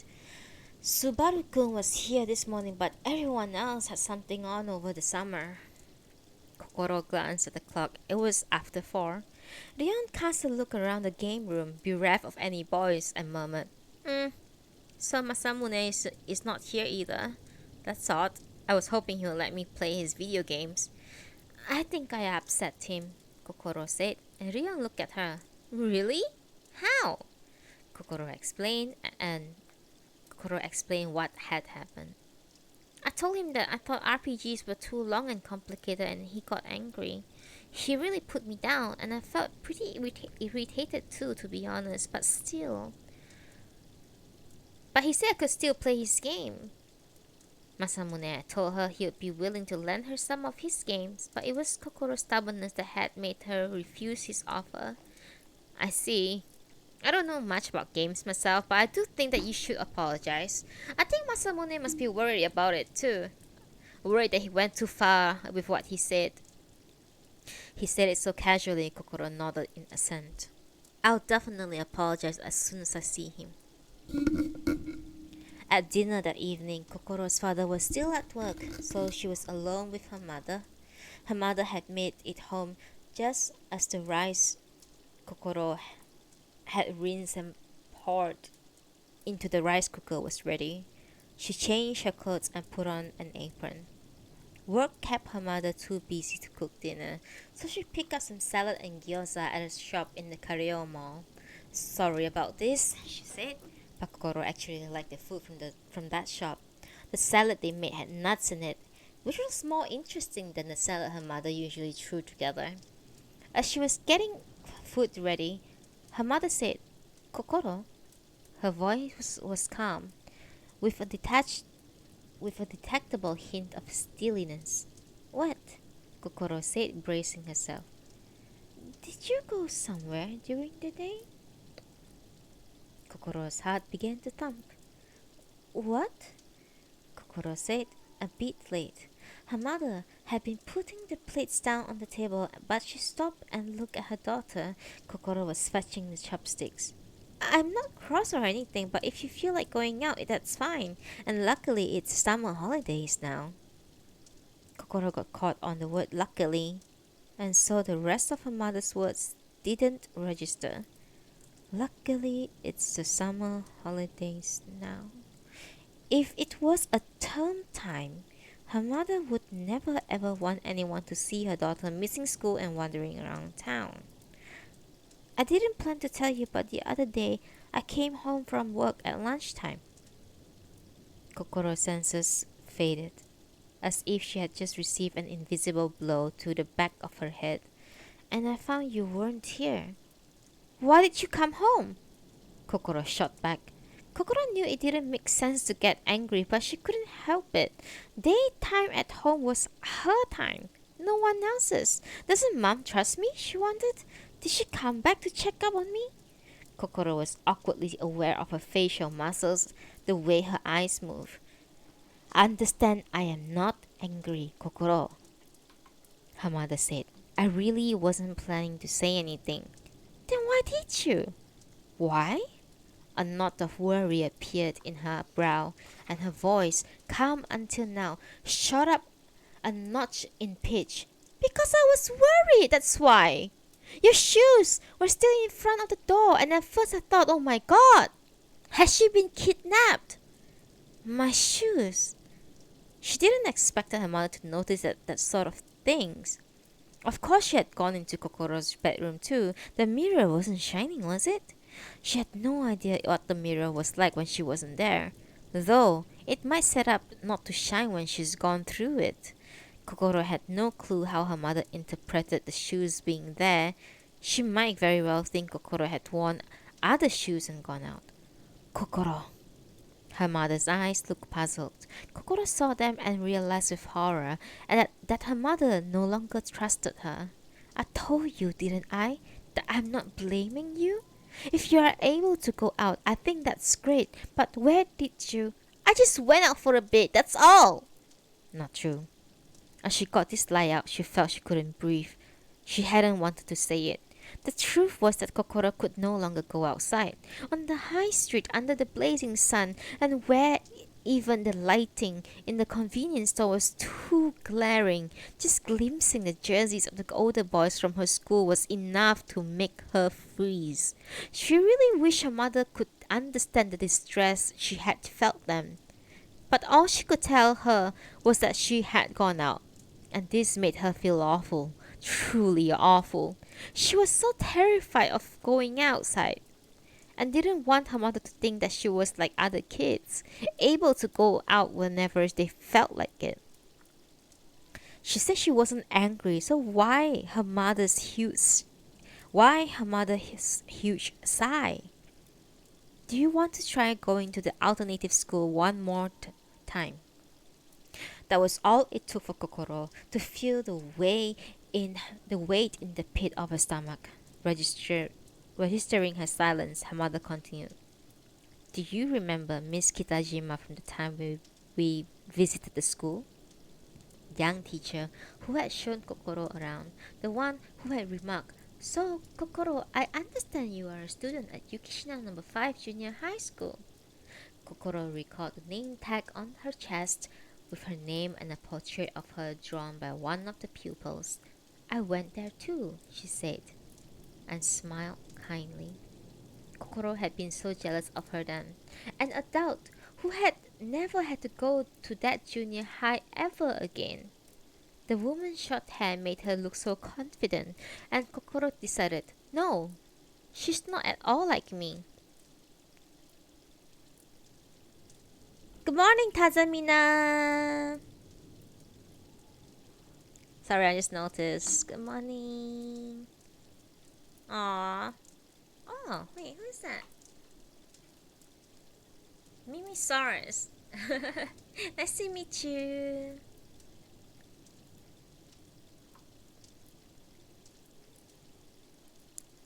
Subaru-kun was here this morning, but everyone else had something on over the summer. Kokoro glanced at the clock. It was after 4. Rion cast a look around the game room, bereft of any boys, and murmured, So Masamune is not here either. That's odd. I was hoping he'll let me play his video games. I think I upset him, Kokoro said, and Rion looked at her. Really? How? Kokoro explained, and Kokoro explained what had happened. I told him that I thought RPGs were too long and complicated, and he got angry. He really put me down, and I felt pretty irritated too, to be honest, but still. But he said I could still play his game. Masamune told her he would be willing to lend her some of his games, but it was Kokoro's stubbornness that had made her refuse his offer. I see. I don't know much about games myself, but I do think that you should apologize. I think Masamune must be worried about it too. Worried that he went too far with what he said. He said it so casually, Kokoro nodded in assent. I'll definitely apologize as soon as I see him. At dinner that evening, Kokoro's father was still at work, so she was alone with her mother. Her mother had made it home just as the rice Kokoro had rinsed and poured into the rice cooker was ready. She changed her clothes and put on an apron. Work kept her mother too busy to cook dinner, so she picked up some salad and gyoza at a shop in the Kareo Mall. Sorry about this, she said, but Kokoro actually liked the food from that shop. The salad they made had nuts in it, which was more interesting than the salad her mother usually threw together. As she was getting food ready, her mother said, Kokoro. Her voice was calm, with a detectable hint of steeliness. What? Kokoro said, bracing herself. Did you go somewhere during the day? Kokoro's heart began to thump. What? Kokoro said, a bit late. Her mother had been putting the plates down on the table, but she stopped and looked at her daughter. Kokoro was fetching the chopsticks. I'm not cross or anything, but if you feel like going out, that's fine. And luckily, it's summer holidays now. Kokoro got caught on the word luckily, and so the rest of her mother's words didn't register. Luckily, it's the summer holidays now. If it was a term time, her mother would never ever want anyone to see her daughter missing school and wandering around town. I didn't plan to tell you, but the other day I came home from work at lunchtime. Kokoro's senses faded, as if she had just received an invisible blow to the back of her head, and I found you weren't here. Why did you come home? Kokoro shot back. Kokoro knew it didn't make sense to get angry, but she couldn't help it. Daytime at home was her time, no one else's. Doesn't Mom trust me? She wondered. Did she come back to check up on me? Kokoro was awkwardly aware of her facial muscles, the way her eyes moved. Understand, I am not angry, Kokoro, her mother said. I really wasn't planning to say anything. Then why did you? Why? A knot of worry appeared in her brow, and her voice, calm until now, shot up a notch in pitch. Because I was worried, that's why. Your shoes were still in front of the door, and at first I thought, oh my god, has she been kidnapped? My shoes. She didn't expect her mother to notice that sort of things. Of course she had gone into Kokoro's bedroom too. The mirror wasn't shining, was it? She had no idea what the mirror was like when she wasn't there, though it might set up not to shine when she's gone through it. Kokoro had no clue how her mother interpreted the shoes being there. She might very well think Kokoro had worn other shoes and gone out. Kokoro. Her mother's eyes looked puzzled. Kokoro saw them and realized with horror that her mother no longer trusted her. I told you, didn't I, that I'm not blaming you? If you are able to go out, I think that's great. But where did you? I just went out for a bit, that's all. Not true. As she got this lie out, she felt she couldn't breathe. She hadn't wanted to say it. The truth was that Kokoro could no longer go outside. On the high street, under the blazing sun, and where even the lighting in the convenience store was too glaring, just glimpsing the jerseys of the older boys from her school was enough to make her freeze. She really wished her mother could understand the distress she had felt then. But all she could tell her was that she had gone out, and this made her feel awful, truly awful. She was so terrified of going outside and didn't want her mother to think that she was like other kids, able to go out whenever they felt like it. She said she wasn't angry, so why her mother's huge sigh? Do you want to try going to the alternative school one more time? That was all it took for Kokoro to feel the weight in the pit of her stomach. Registering her silence, her mother continued. Do you remember Miss Kitajima from the time we visited the school? Young teacher who had shown Kokoro around, the one who had remarked, So, Kokoro, I understand you are a student at Yukishina No. 5 Junior High School. Kokoro recalled the name tag on her chest with her name and a portrait of her drawn by one of the pupils. I went there too, she said, and smiled kindly. Kokoro had been so jealous of her then, an adult who had never had to go to that junior high ever again. The woman's short hair made her look so confident, and Kokoro decided, no, she's not at all like me. Good morning, Tazamina! Sorry, I just noticed. Good morning. Aww. Oh, wait, who is that? Mimisaurus. Nice to meet you.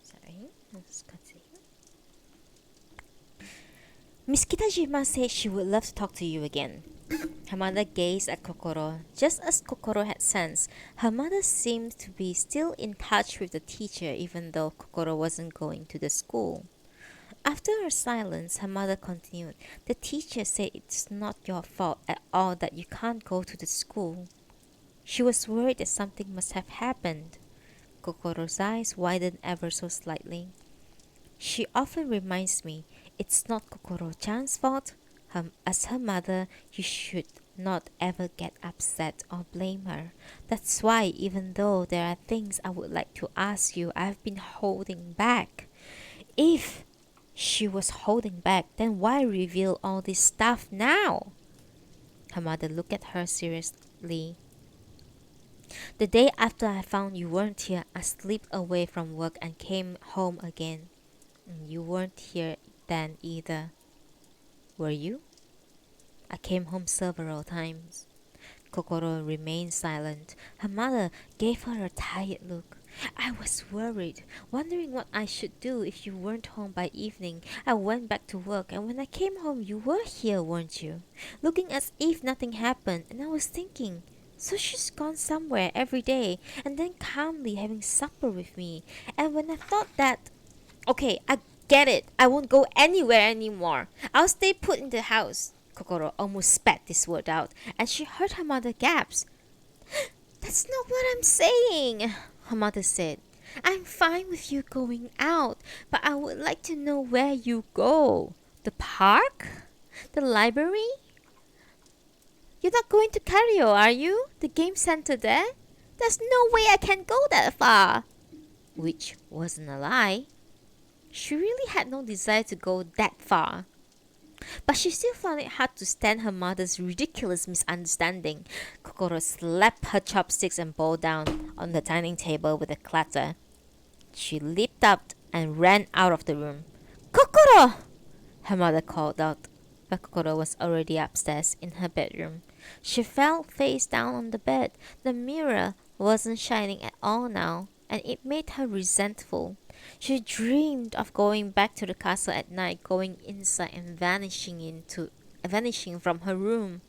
Sorry, let's continue. Miss Kitajima said she would love to talk to you again. Her mother gazed at Kokoro. Just as Kokoro had sensed, her mother seemed to be still in touch with the teacher even though Kokoro wasn't going to the school. After her silence, her mother continued, The teacher said it's not your fault at all that you can't go to the school. She was worried that something must have happened. Kokoro's eyes widened ever so slightly. She often reminds me, it's not Kokoro-chan's fault. As her mother, you should not ever get upset or blame her. That's why, even though there are things I would like to ask you, I've been holding back. If she was holding back, then why reveal all this stuff now? Her mother looked at her seriously. The day after I found you weren't here, I slipped away from work and came home again. You weren't here then either. Were you? I came home several times. Kokoro remained silent. Her mother gave her a tired look. I was worried, wondering what I should do if you weren't home by evening. I went back to work, and when I came home, you were here, weren't you? Looking as if nothing happened, and I was thinking, so she's gone somewhere every day, and then calmly having supper with me. And when I thought that, okay, I get it, I won't go anywhere anymore. I'll stay put in the house. Kokoro almost spat this word out, and she heard her mother gasp. That's not what I'm saying, her mother said. I'm fine with you going out, but I would like to know where you go. The park? The library? You're not going to Cario, are you? The game center there? There's no way I can go that far. Which wasn't a lie. She really had no desire to go that far. But she still found it hard to stand her mother's ridiculous misunderstanding. Kokoro slapped her chopsticks and bowl down on the dining table with a clatter. She leaped up and ran out of the room. Kokoro! Her mother called out, but Kokoro was already upstairs in her bedroom. She fell face down on the bed. The mirror wasn't shining at all now, and it made her resentful. She dreamed of going back to the castle at night, going inside and vanishing from her room.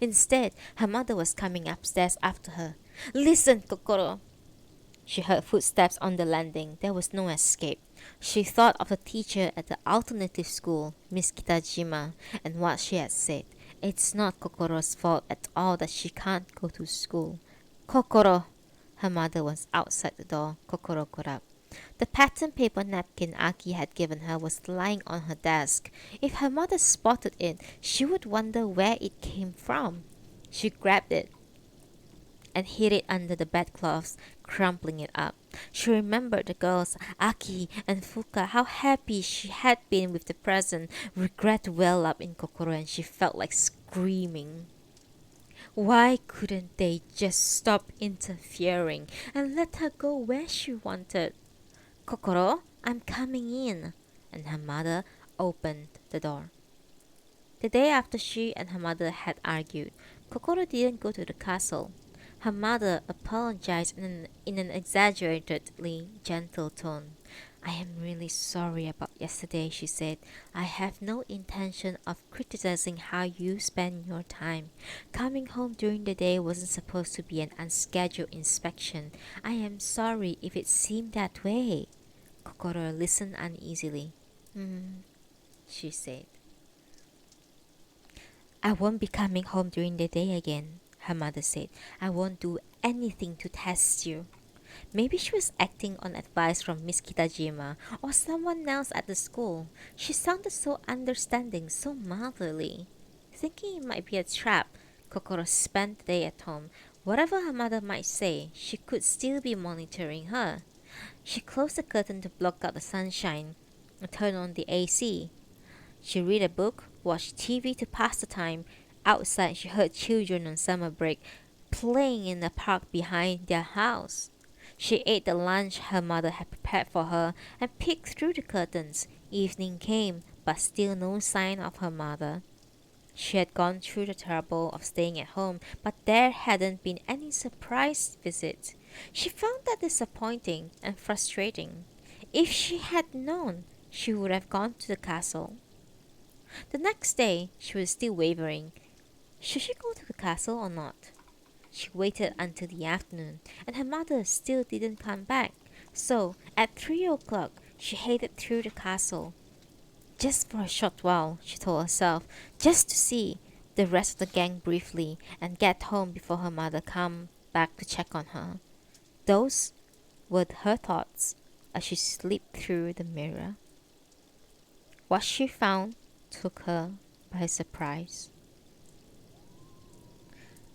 Instead, her mother was coming upstairs after her. "Listen, Kokoro." She heard footsteps on the landing. There was no escape. She thought of the teacher at the alternative school, Miss Kitajima, and what she had said. It's not Kokoro's fault at all that she can't go to school. "Kokoro!" Her mother was outside the door. Kokoro got up. The pattern paper napkin Aki had given her was lying on her desk. If her mother spotted it, she would wonder where it came from. She grabbed it and hid it under the bedclothes, crumpling it up. She remembered the girls, Aki and Fuka, how happy she had been with the present. Regret welled up in Kokoro and she felt like screaming. Why couldn't they just stop interfering and let her go where she wanted? "Kokoro, I'm coming in." And her mother opened the door. The day after she and her mother had argued, Kokoro didn't go to the castle. Her mother apologized in an exaggeratedly gentle tone. "I am really sorry about yesterday," she said. "I have no intention of criticizing how you spend your time. Coming home during the day wasn't supposed to be an unscheduled inspection. I am sorry if it seemed that way." Kokoro listened uneasily. She said. "I won't be coming home during the day again," her mother said. "I won't do anything to test you." Maybe she was acting on advice from Miss Kitajima or someone else at the school. She sounded so understanding, so motherly. Thinking it might be a trap, Kokoro spent the day at home. Whatever her mother might say, she could still be monitoring her. She closed the curtain to block out the sunshine and turned on the AC. She read a book, watched TV to pass the time. Outside, she heard children on summer break playing in the park behind their house. She ate the lunch her mother had prepared for her and peeked through the curtains. Evening came, but still no sign of her mother. She had gone through the trouble of staying at home, but there hadn't been any surprise visit. She found that disappointing and frustrating. If she had known, she would have gone to the castle. The next day, she was still wavering. Should she go to the castle or not? She waited until the afternoon, and her mother still didn't come back. So, at 3 o'clock, she headed through the castle. Just for a short while, she told herself, just to see the rest of the gang briefly and get home before her mother came back to check on her. Those were her thoughts as she slipped through the mirror. What she found took her by surprise.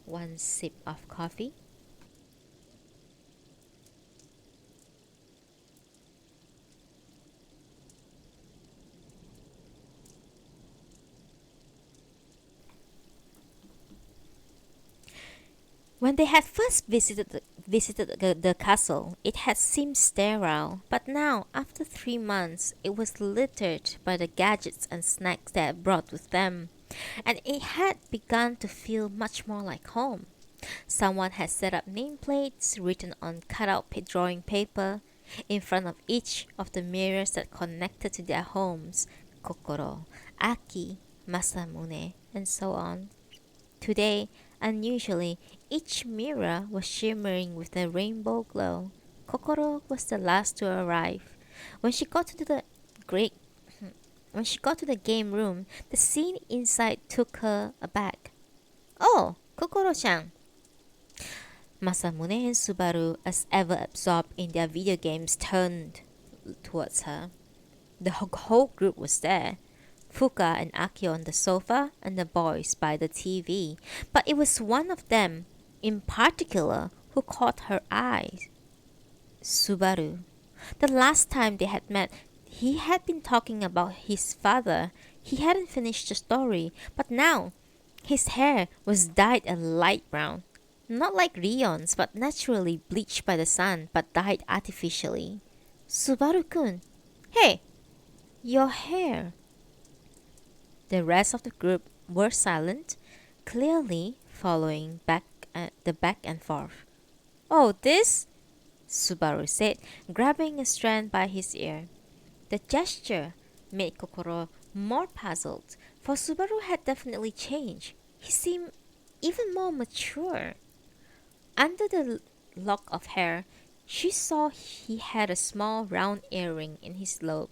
One sip of coffee. When they had first visited the castle, it had seemed sterile, but now, after 3 months, it was littered by the gadgets and snacks they had brought with them, and it had begun to feel much more like home. Someone had set up nameplates written on cutout drawing paper in front of each of the mirrors that connected to their homes: Kokoro, Aki, Masamune, and so on. Today, unusually, each mirror was shimmering with a rainbow glow. Kokoro was the last to arrive. When she got to the great when she got to the game room, the scene inside took her aback. "Oh, Kokoro-chan." Masamune and Subaru, as ever absorbed in their video games, turned towards her. The whole group was there. Fuka and Aki on the sofa, and the boys by the TV. But it was one of them, in particular, who caught her eye. Subaru. The last time they had met, he had been talking about his father. He hadn't finished the story, but now his hair was dyed a light brown. Not like Rion's, but naturally bleached by the sun, but dyed artificially. "Subaru-kun, hey, your hair." The rest of the group were silent, clearly following the back and forth. "Oh, this?" Subaru said, grabbing a strand by his ear. The gesture made Kokoro more puzzled, for Subaru had definitely changed. He seemed even more mature. Under the lock of hair, she saw he had a small round earring in his lobe.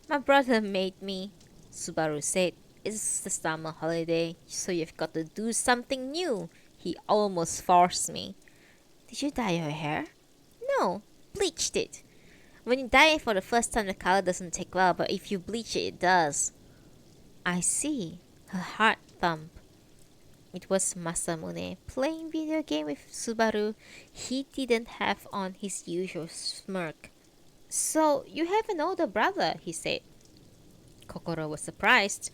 My brother made me, Subaru said. It's the summer holiday, so you've got to do something new. He almost forced me. Did you dye your hair? No, bleached it. When you dye it for the first time, the color doesn't take well, but if you bleach it, it does. I see. Her heart thumped. It was Masamune playing video game with Subaru. He didn't have on his usual smirk. So, you have an older brother, he said. Kokoro was surprised.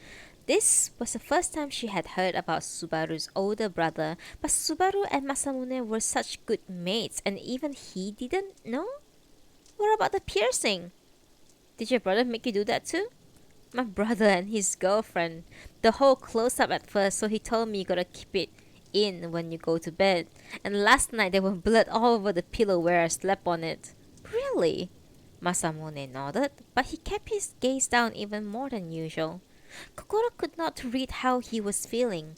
This was the first time she had heard about Subaru's older brother, but Subaru and Masamune were such good mates, and even he didn't know? What about the piercing? Did your brother make you do that too? My brother and his girlfriend. The whole close up at first, so he told me you gotta keep it in when you go to bed. And last night there was blood all over the pillow where I slept on it. Really? Masamune nodded, but he kept his gaze down even more than usual. Kokoro could not read how he was feeling.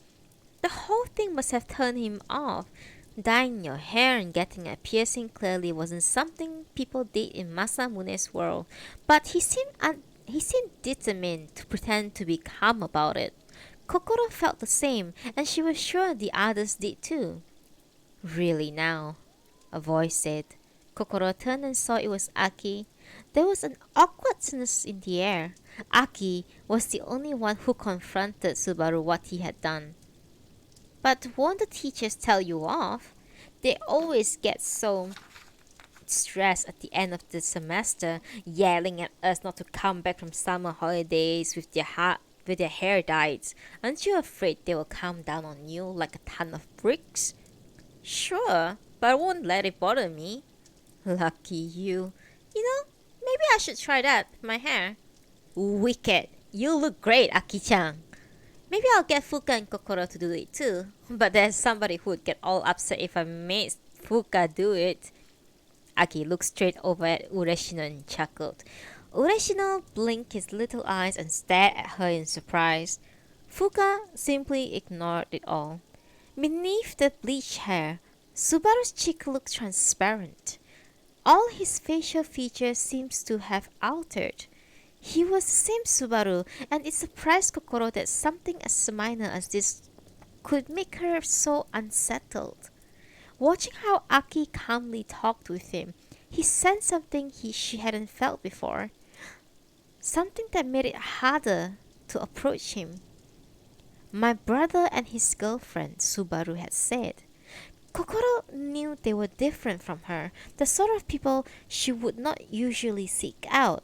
The whole thing must have turned him off. Dyeing your hair and getting a piercing clearly wasn't something people did in Masamune's world, but he seemed determined to pretend to be calm about it. Kokoro felt the same, and she was sure the others did too. Really now, a voice said. Kokoro turned and saw it was Aki. There was an awkwardness in the air. Aki was the only one who confronted Subaru what he had done. But won't the teachers tell you off? They always get so stressed at the end of the semester, yelling at us not to come back from summer holidays with their hair dyed. Aren't you afraid they will come down on you like a ton of bricks? Sure, but I won't let it bother me. Lucky you. You know, maybe I should try that with my hair. Wicked. You look great, Aki-chan. Maybe I'll get Fuka and Kokoro to do it too. But there's somebody who would get all upset if I made Fuka do it. Aki looked straight over at Ureshino and chuckled. Ureshino blinked his little eyes and stared at her in surprise. Fuka simply ignored it all. Beneath the bleached hair, Subaru's cheek looked transparent. All his facial features seemed to have altered. He was the same Subaru, and it surprised Kokoro that something as minor as this could make her so unsettled. Watching how Aki calmly talked with him, he sensed something she hadn't felt before. Something that made it harder to approach him. My brother and his girlfriend, Subaru had said. Kokoro knew they were different from her, the sort of people she would not usually seek out.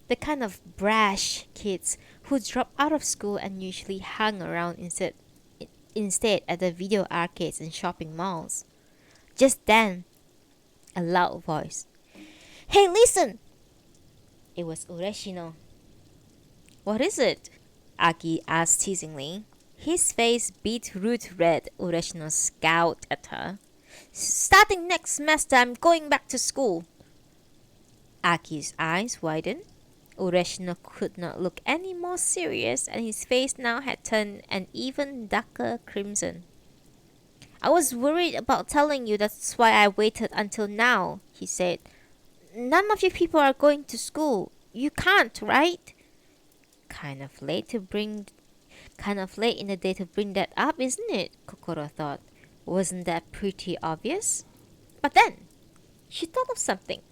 The kind of brash kids who dropped out of school and usually hung around instead at the video arcades and shopping malls. Just then, a loud voice. Hey, listen! It was Ureshino. What is it? Aki asked teasingly. His face beetroot red. Ureshino scowled at her. Starting next semester, I'm going back to school. Aki's eyes widened. Ureshino could not look any more serious, and his face now had turned an even darker crimson. I was worried about telling you, that's why I waited until now, he said. None of you people are going to school. You can't, right? Kind of late in the day to bring that up, isn't it? Kokoro thought. Wasn't that pretty obvious? But then, she thought of something.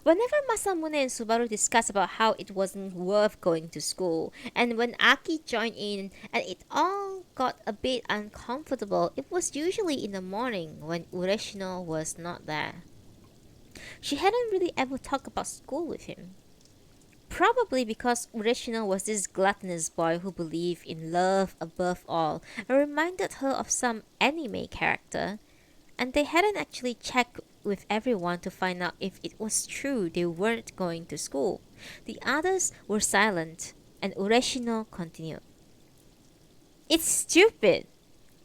Whenever Masamune and Subaru discussed about how it wasn't worth going to school, and when Aki joined in and it all got a bit uncomfortable, it was usually in the morning when Ureshino was not there. She hadn't really ever talked about school with him. Probably because Ureshino was this gluttonous boy who believed in love above all and reminded her of some anime character, and they hadn't actually checked with everyone to find out if it was true they weren't going to school. The others were silent, and Ureshino continued. It's stupid.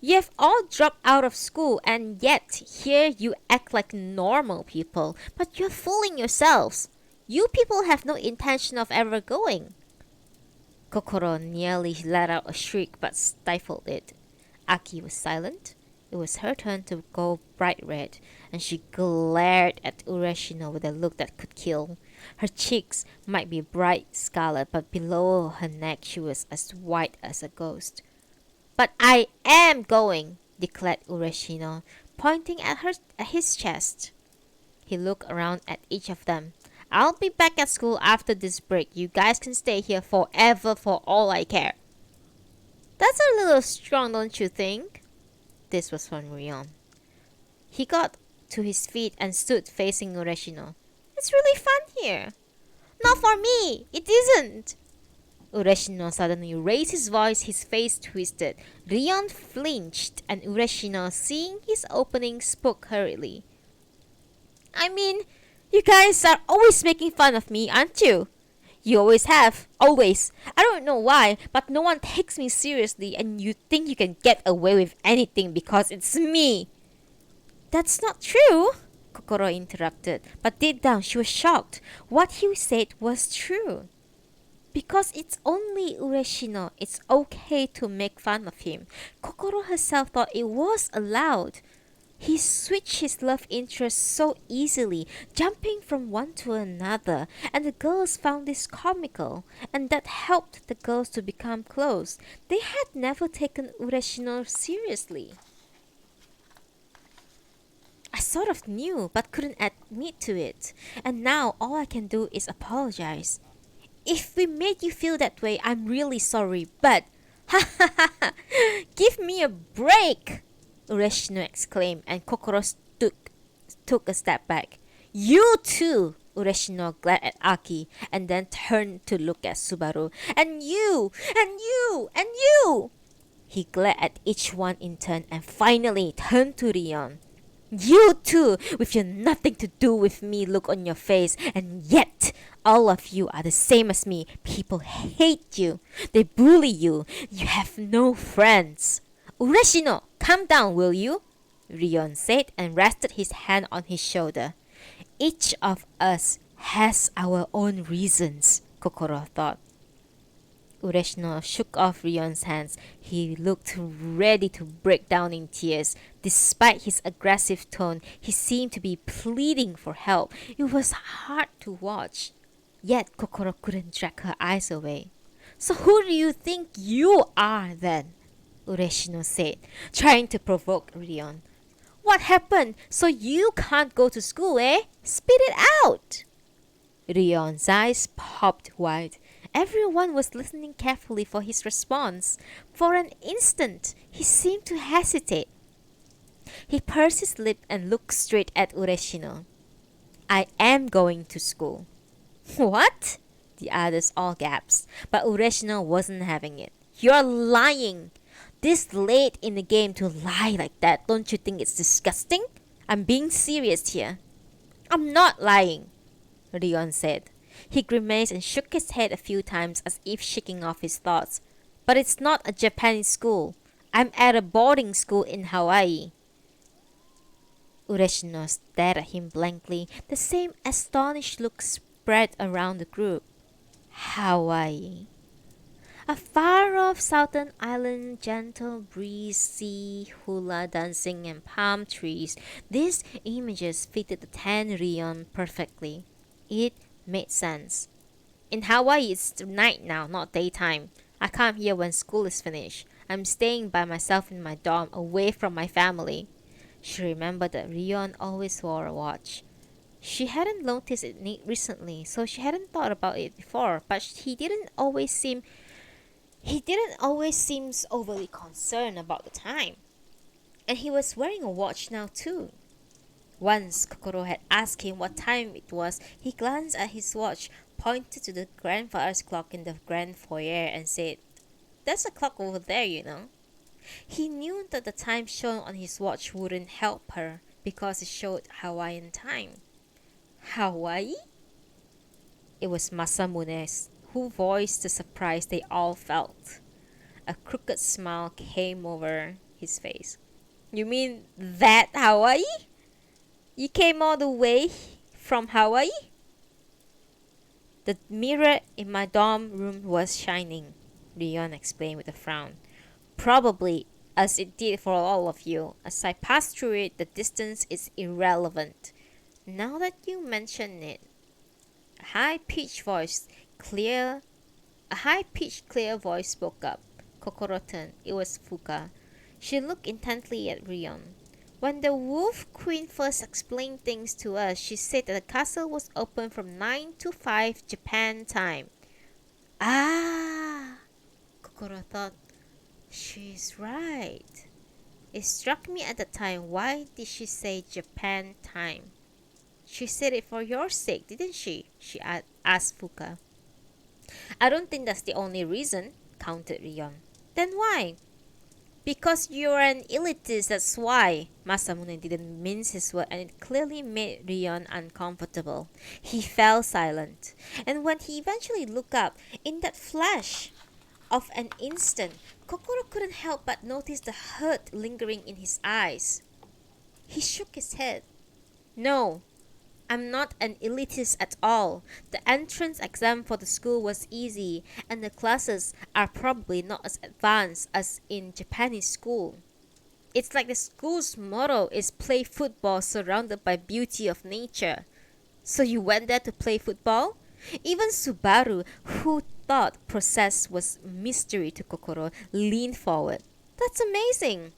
You've all dropped out of school, and yet here you act like normal people, but you're fooling yourselves. You people have no intention of ever going. Kokoro nearly let out a shriek but stifled it. Aki was silent. It was her turn to go bright red, and she glared at Urashino with a look that could kill. Her cheeks might be bright scarlet, but below her neck she was as white as a ghost. But I am going, declared Urashino, pointing at his chest. He looked around at each of them. I'll be back at school after this break. You guys can stay here forever for all I care. That's a little strong, don't you think? This was from Rion. He got to his feet and stood facing Urashino. It's really fun here. Not for me. It isn't. Urashino suddenly raised his voice, his face twisted. Rion flinched, and Urashino, seeing his opening, spoke hurriedly. I mean, you guys are always making fun of me, aren't you? You always have. Always. I don't know why, but no one takes me seriously, and you think you can get away with anything because it's me. That's not true, Kokoro interrupted, but deep down she was shocked. What he said was true. Because it's only Urashino, it's okay to make fun of him. Kokoro herself thought it was allowed. He switched his love interest so easily, jumping from one to another, and the girls found this comical, and that helped the girls to become close. They had never taken Urashino seriously. I sort of knew, but couldn't admit to it, and now all I can do is apologize. If we made you feel that way, I'm really sorry, but ha ha ha ha! Give me a break! Urashino exclaimed, and Kokoro took a step back. You too! Urashino glared at Aki, and then turned to look at Subaru. And you! And you! And you! He glared at each one in turn, and finally turned to Rion. You too, with your nothing to do with me look on your face, and yet all of you are the same as me. People hate you. They bully you. You have no friends. Urashino, calm down, will you? Rion said and rested his hand on his shoulder. Each of us has our own reasons, Kokoro thought. Urashino shook off Rion's hands. He looked ready to break down in tears. Despite his aggressive tone, he seemed to be pleading for help. It was hard to watch. Yet Kokoro couldn't drag her eyes away. So who do you think you are then? Urashino said, trying to provoke Rion. What happened? So you can't go to school, eh? Spit it out! Rion's eyes popped wide. Everyone was listening carefully for his response. For an instant, he seemed to hesitate. He pursed his lip and looked straight at Urashino. I am going to school. What? The others all gasped, but Urashino wasn't having it. You're lying! This late in the game to lie like that, don't you think it's disgusting? I'm being serious here. I'm not lying, Rion said. He grimaced and shook his head a few times as if shaking off his thoughts. But it's not a Japanese school. I'm at a boarding school in Hawaii. Urashino stared at him blankly. The same astonished look spread around the group. Hawaii. A far-off southern island, gentle breeze, sea, hula dancing, and palm trees. These images fitted the tan Rion perfectly. It made sense. In Hawaii, it's night now, not daytime. I come here when school is finished. I'm staying by myself in my dorm, away from my family. She remembered that Rion always wore a watch. She hadn't noticed it recently, so she hadn't thought about it before, but he didn't always seem overly concerned about the time. And he was wearing a watch now too. Once Kokoro had asked him what time it was, he glanced at his watch, pointed to the grandfather's clock in the grand foyer, and said, There's a clock over there, you know. He knew that the time shown on his watch wouldn't help her because it showed Hawaiian time. Hawaii? It was Masamune who voiced the surprise they all felt. A crooked smile came over his face. You mean that Hawaii? You came all the way from Hawaii? The mirror in my dorm room was shining, Rion explained with a frown. Probably as it did for all of you. As I passed through it, the distance is irrelevant. Now that you mention it, a high-pitched, clear voice spoke up. Kokoro turned. It was Fuka. She looked intently at Rion. When the Wolf Queen first explained things to us, she said that the castle was open from 9 to 5 Japan time. Ah, Kokoro thought. She's right. It struck me at the time. Why did she say Japan time? She said it for your sake, didn't she? She asked Fuka. I don't think that's the only reason, countered Rion. Then why? Because you're an elitist, that's why. Masamune didn't mince his word, and it clearly made Rion uncomfortable. He fell silent, and when he eventually looked up, in that flash of an instant, Kokoro couldn't help but notice the hurt lingering in his eyes. He shook his head. No, I'm not an elitist at all. The entrance exam for the school was easy, and the classes are probably not as advanced as in Japanese school. It's like the school's motto is play football surrounded by beauty of nature. So you went there to play football? Even Subaru, who thought process was mystery to Kokoro, leaned forward. That's amazing.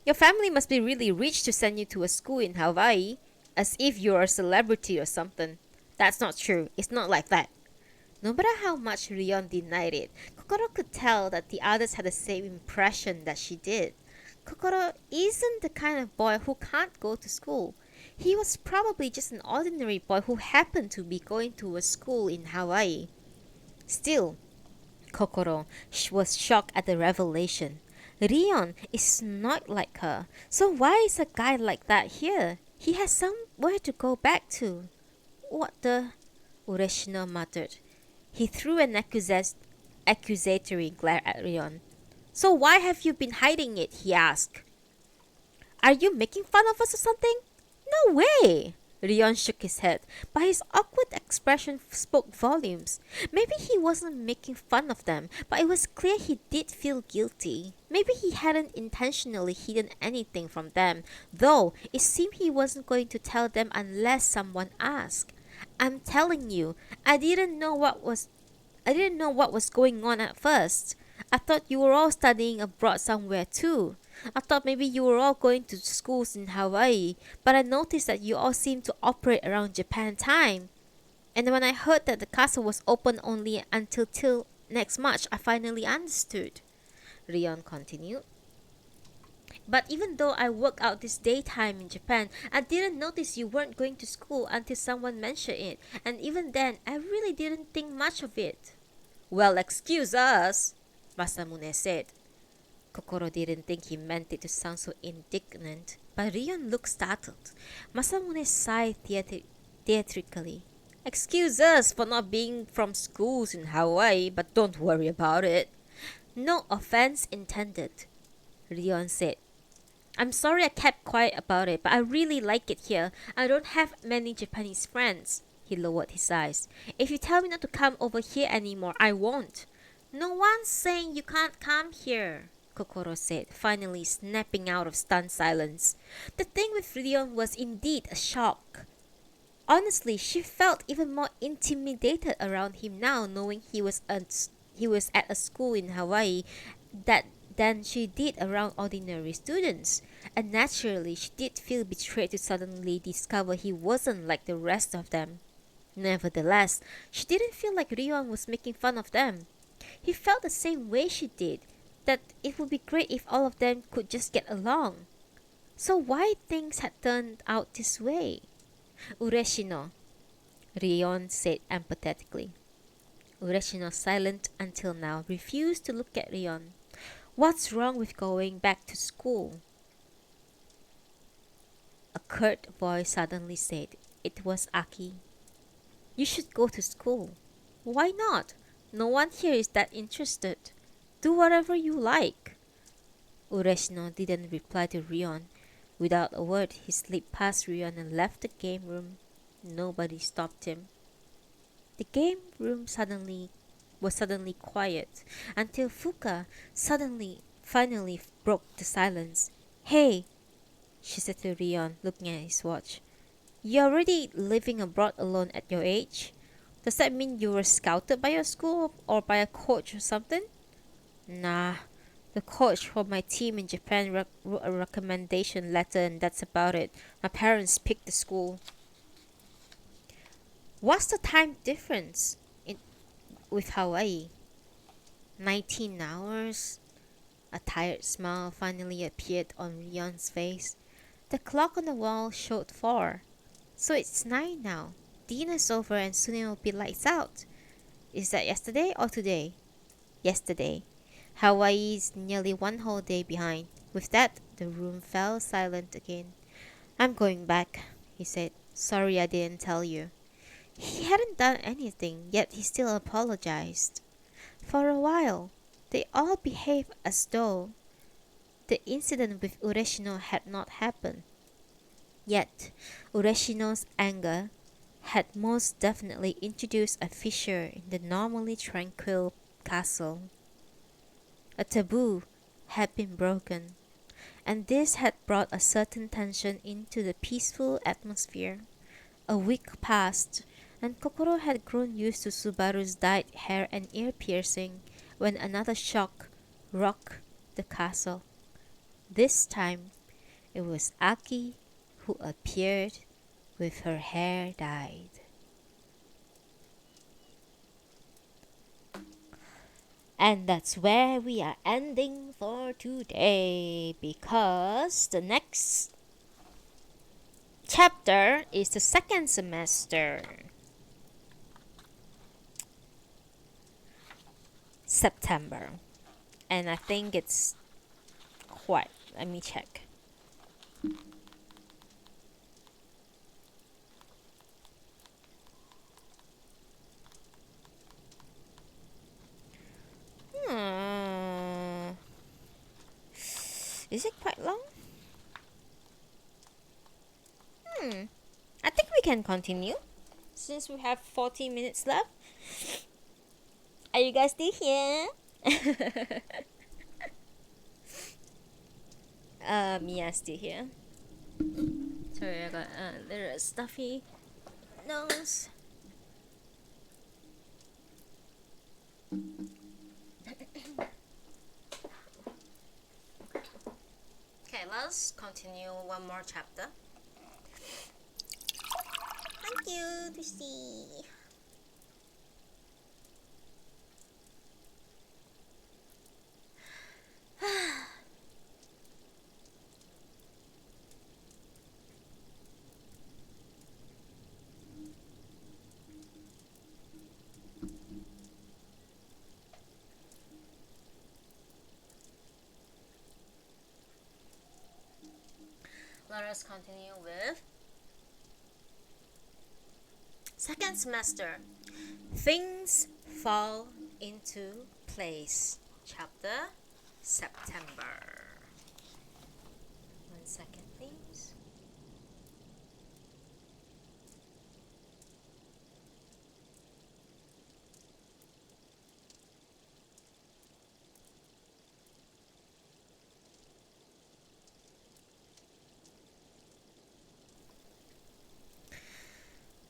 Your family must be really rich to send you to a school in Hawaii. As if you're a celebrity or something. That's not true. It's not like that. No matter how much Rion denied it, Kokoro could tell that the others had the same impression that she did. Kokoro isn't the kind of boy who can't go to school. He was probably just an ordinary boy who happened to be going to a school in Hawaii. Still, Kokoro was shocked at the revelation. Rion is not like her. So why is a guy like that here? He has somewhere to go back to. What the? Ureshino muttered. He threw an accusatory glare at Rion. So why have you been hiding it? He asked. Are you making fun of us or something? No way! Rion shook his head, but his awkward expression spoke volumes. Maybe he wasn't making fun of them, but it was clear he did feel guilty. Maybe he hadn't intentionally hidden anything from them, though it seemed he wasn't going to tell them unless someone asked. I'm telling you, I didn't know what was going on at first. I thought you were all studying abroad somewhere too. I thought maybe you were all going to schools in Hawaii, but I noticed that you all seem to operate around Japan time. And when I heard that the castle was open only until till next March, I finally understood. Rion continued. But even though I work out this daytime in Japan, I didn't notice you weren't going to school until someone mentioned it, and even then, I really didn't think much of it. Well, excuse us, Masamune said. Kokoro didn't think he meant it to sound so indignant, but Rion looked startled. Masamune sighed theatrically. Excuse us for not being from schools in Hawaii, but don't worry about it. No offense intended, Rion said. I'm sorry I kept quiet about it, but I really like it here. I don't have many Japanese friends. He lowered his eyes. If you tell me not to come over here anymore, I won't. No one's saying you can't come here, Kokoro said, finally snapping out of stunned silence. The thing with Rion was indeed a shock. Honestly, she felt even more intimidated around him now, knowing he was at a school in Hawaii than she did around ordinary students. And naturally, she did feel betrayed to suddenly discover he wasn't like the rest of them. Nevertheless, she didn't feel like Rion was making fun of them. He felt the same way she did, that it would be great if all of them could just get along. So why things had turned out this way? Ureshino, Rion said empathetically. Ureshino, silent until now, refused to look at Rion. What's wrong with going back to school? A curt voice suddenly said. It was Aki. You should go to school. Why not? No one here is that interested. Do whatever you like. Ureshino didn't reply to Rion. Without a word, he slipped past Rion and left the game room. Nobody stopped him. The game room was suddenly quiet until Fuka finally broke the silence. "Hey," she said to Rion, looking at his watch. "You're already living abroad alone at your age? Does that mean you were scouted by your school or by a coach or something?" "Nah, the coach for my team in Japan wrote a recommendation letter and that's about it. My parents picked the school." "What's the time difference with Hawaii?" 19 hours. A tired smile finally appeared on Rion's face. The clock on the wall showed 4. "So it's 9 now. Dinner's over and soon it will be lights out." "Is that yesterday or today?" "Yesterday. Hawaii's nearly one whole day behind." With that, the room fell silent again. "I'm going back," he said. "Sorry I didn't tell you." He hadn't done anything, yet he still apologized. For a while, they all behaved as though the incident with Ureshino had not happened. Yet, Ureshino's anger had most definitely introduced a fissure in the normally tranquil castle. A taboo had been broken, and this had brought a certain tension into the peaceful atmosphere. A week passed, and Kokoro had grown used to Subaru's dyed hair and ear piercing when another shock rocked the castle. This time, it was Aki who appeared with her hair dyed. And that's where we are ending for today, because the next chapter is the second semester. September. And I think it's quite. Let me check. Is it quite long? I think we can continue since we have 40 minutes left. Are you guys still here? Yeah, still here. Sorry, I got a little stuffy nose. Okay, let's continue one more chapter. Thank you, Lucy. Let us continue with second semester. Things fall into place. Chapter September. 1 second, please.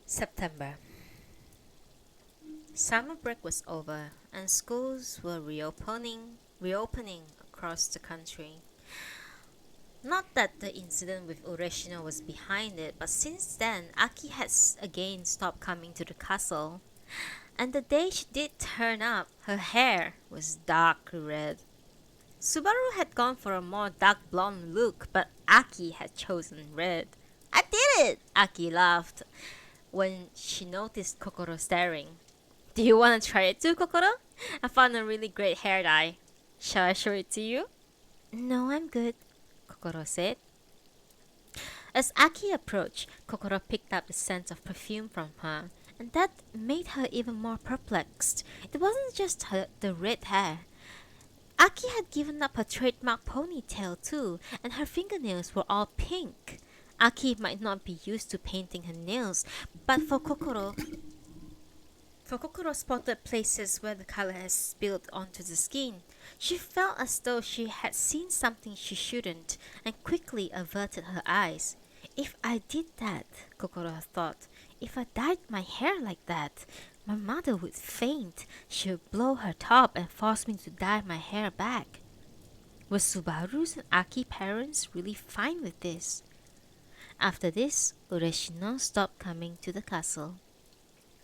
September. Summer break was over and schools were reopening across the country. Not that the incident with Ureshino was behind it, but since then, Aki has again stopped coming to the castle. And the day she did turn up, her hair was dark red. Subaru had gone for a more dark blonde look, but Aki had chosen red. "I did it!" Aki laughed when she noticed Kokoro staring. "Do you want to try it too, Kokoro? I found a really great hair dye. Shall I show it to you?" "No, I'm good," Kokoro said. As Aki approached, Kokoro picked up the scent of perfume from her, and that made her even more perplexed. It wasn't just the red hair. Aki had given up her trademark ponytail too, and her fingernails were all pink. Aki might not be used to painting her nails, but for Kokoro spotted places where the color had spilled onto the skin. She felt as though she had seen something she shouldn't, and quickly averted her eyes. If I did that, Kokoro thought, if I dyed my hair like that, my mother would faint. She would blow her top and force me to dye my hair back. Were Subaru's and Aki parents really fine with this? After this, Ureshino stopped coming to the castle.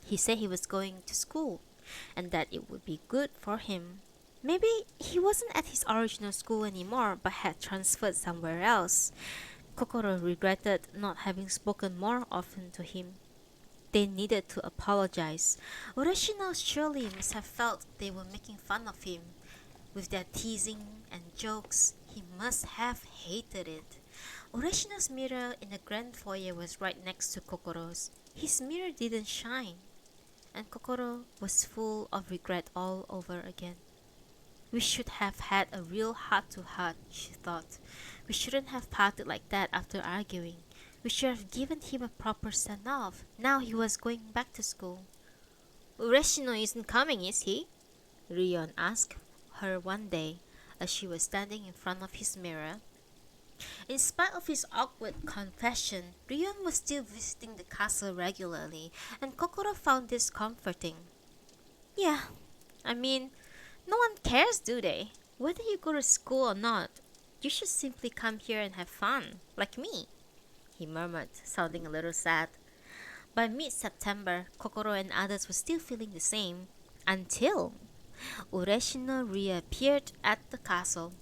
He said he was going to school, and that it would be good for him. Maybe he wasn't at his original school anymore, but had transferred somewhere else. Kokoro regretted not having spoken more often to him. They needed to apologize. Ureshino surely must have felt they were making fun of him. With their teasing and jokes, he must have hated it. Ureshino's mirror in the grand foyer was right next to Kokoro's. His mirror didn't shine, and Kokoro was full of regret all over again. We should have had a real heart-to-heart, she thought. We shouldn't have parted like that after arguing. We should have given him a proper send-off. Now he was going back to school. Ureshino isn't coming, is he? Rion asked her one day as she was standing in front of his mirror. In spite of his awkward confession, Rion was still visiting the castle regularly, and Kokoro found this comforting. Yeah, I mean, no one cares, do they? Whether you go to school or not, you should simply come here and have fun, like me, he murmured, sounding a little sad. By mid-September, Kokoro and others were still feeling the same, until Ureshino reappeared at the castle.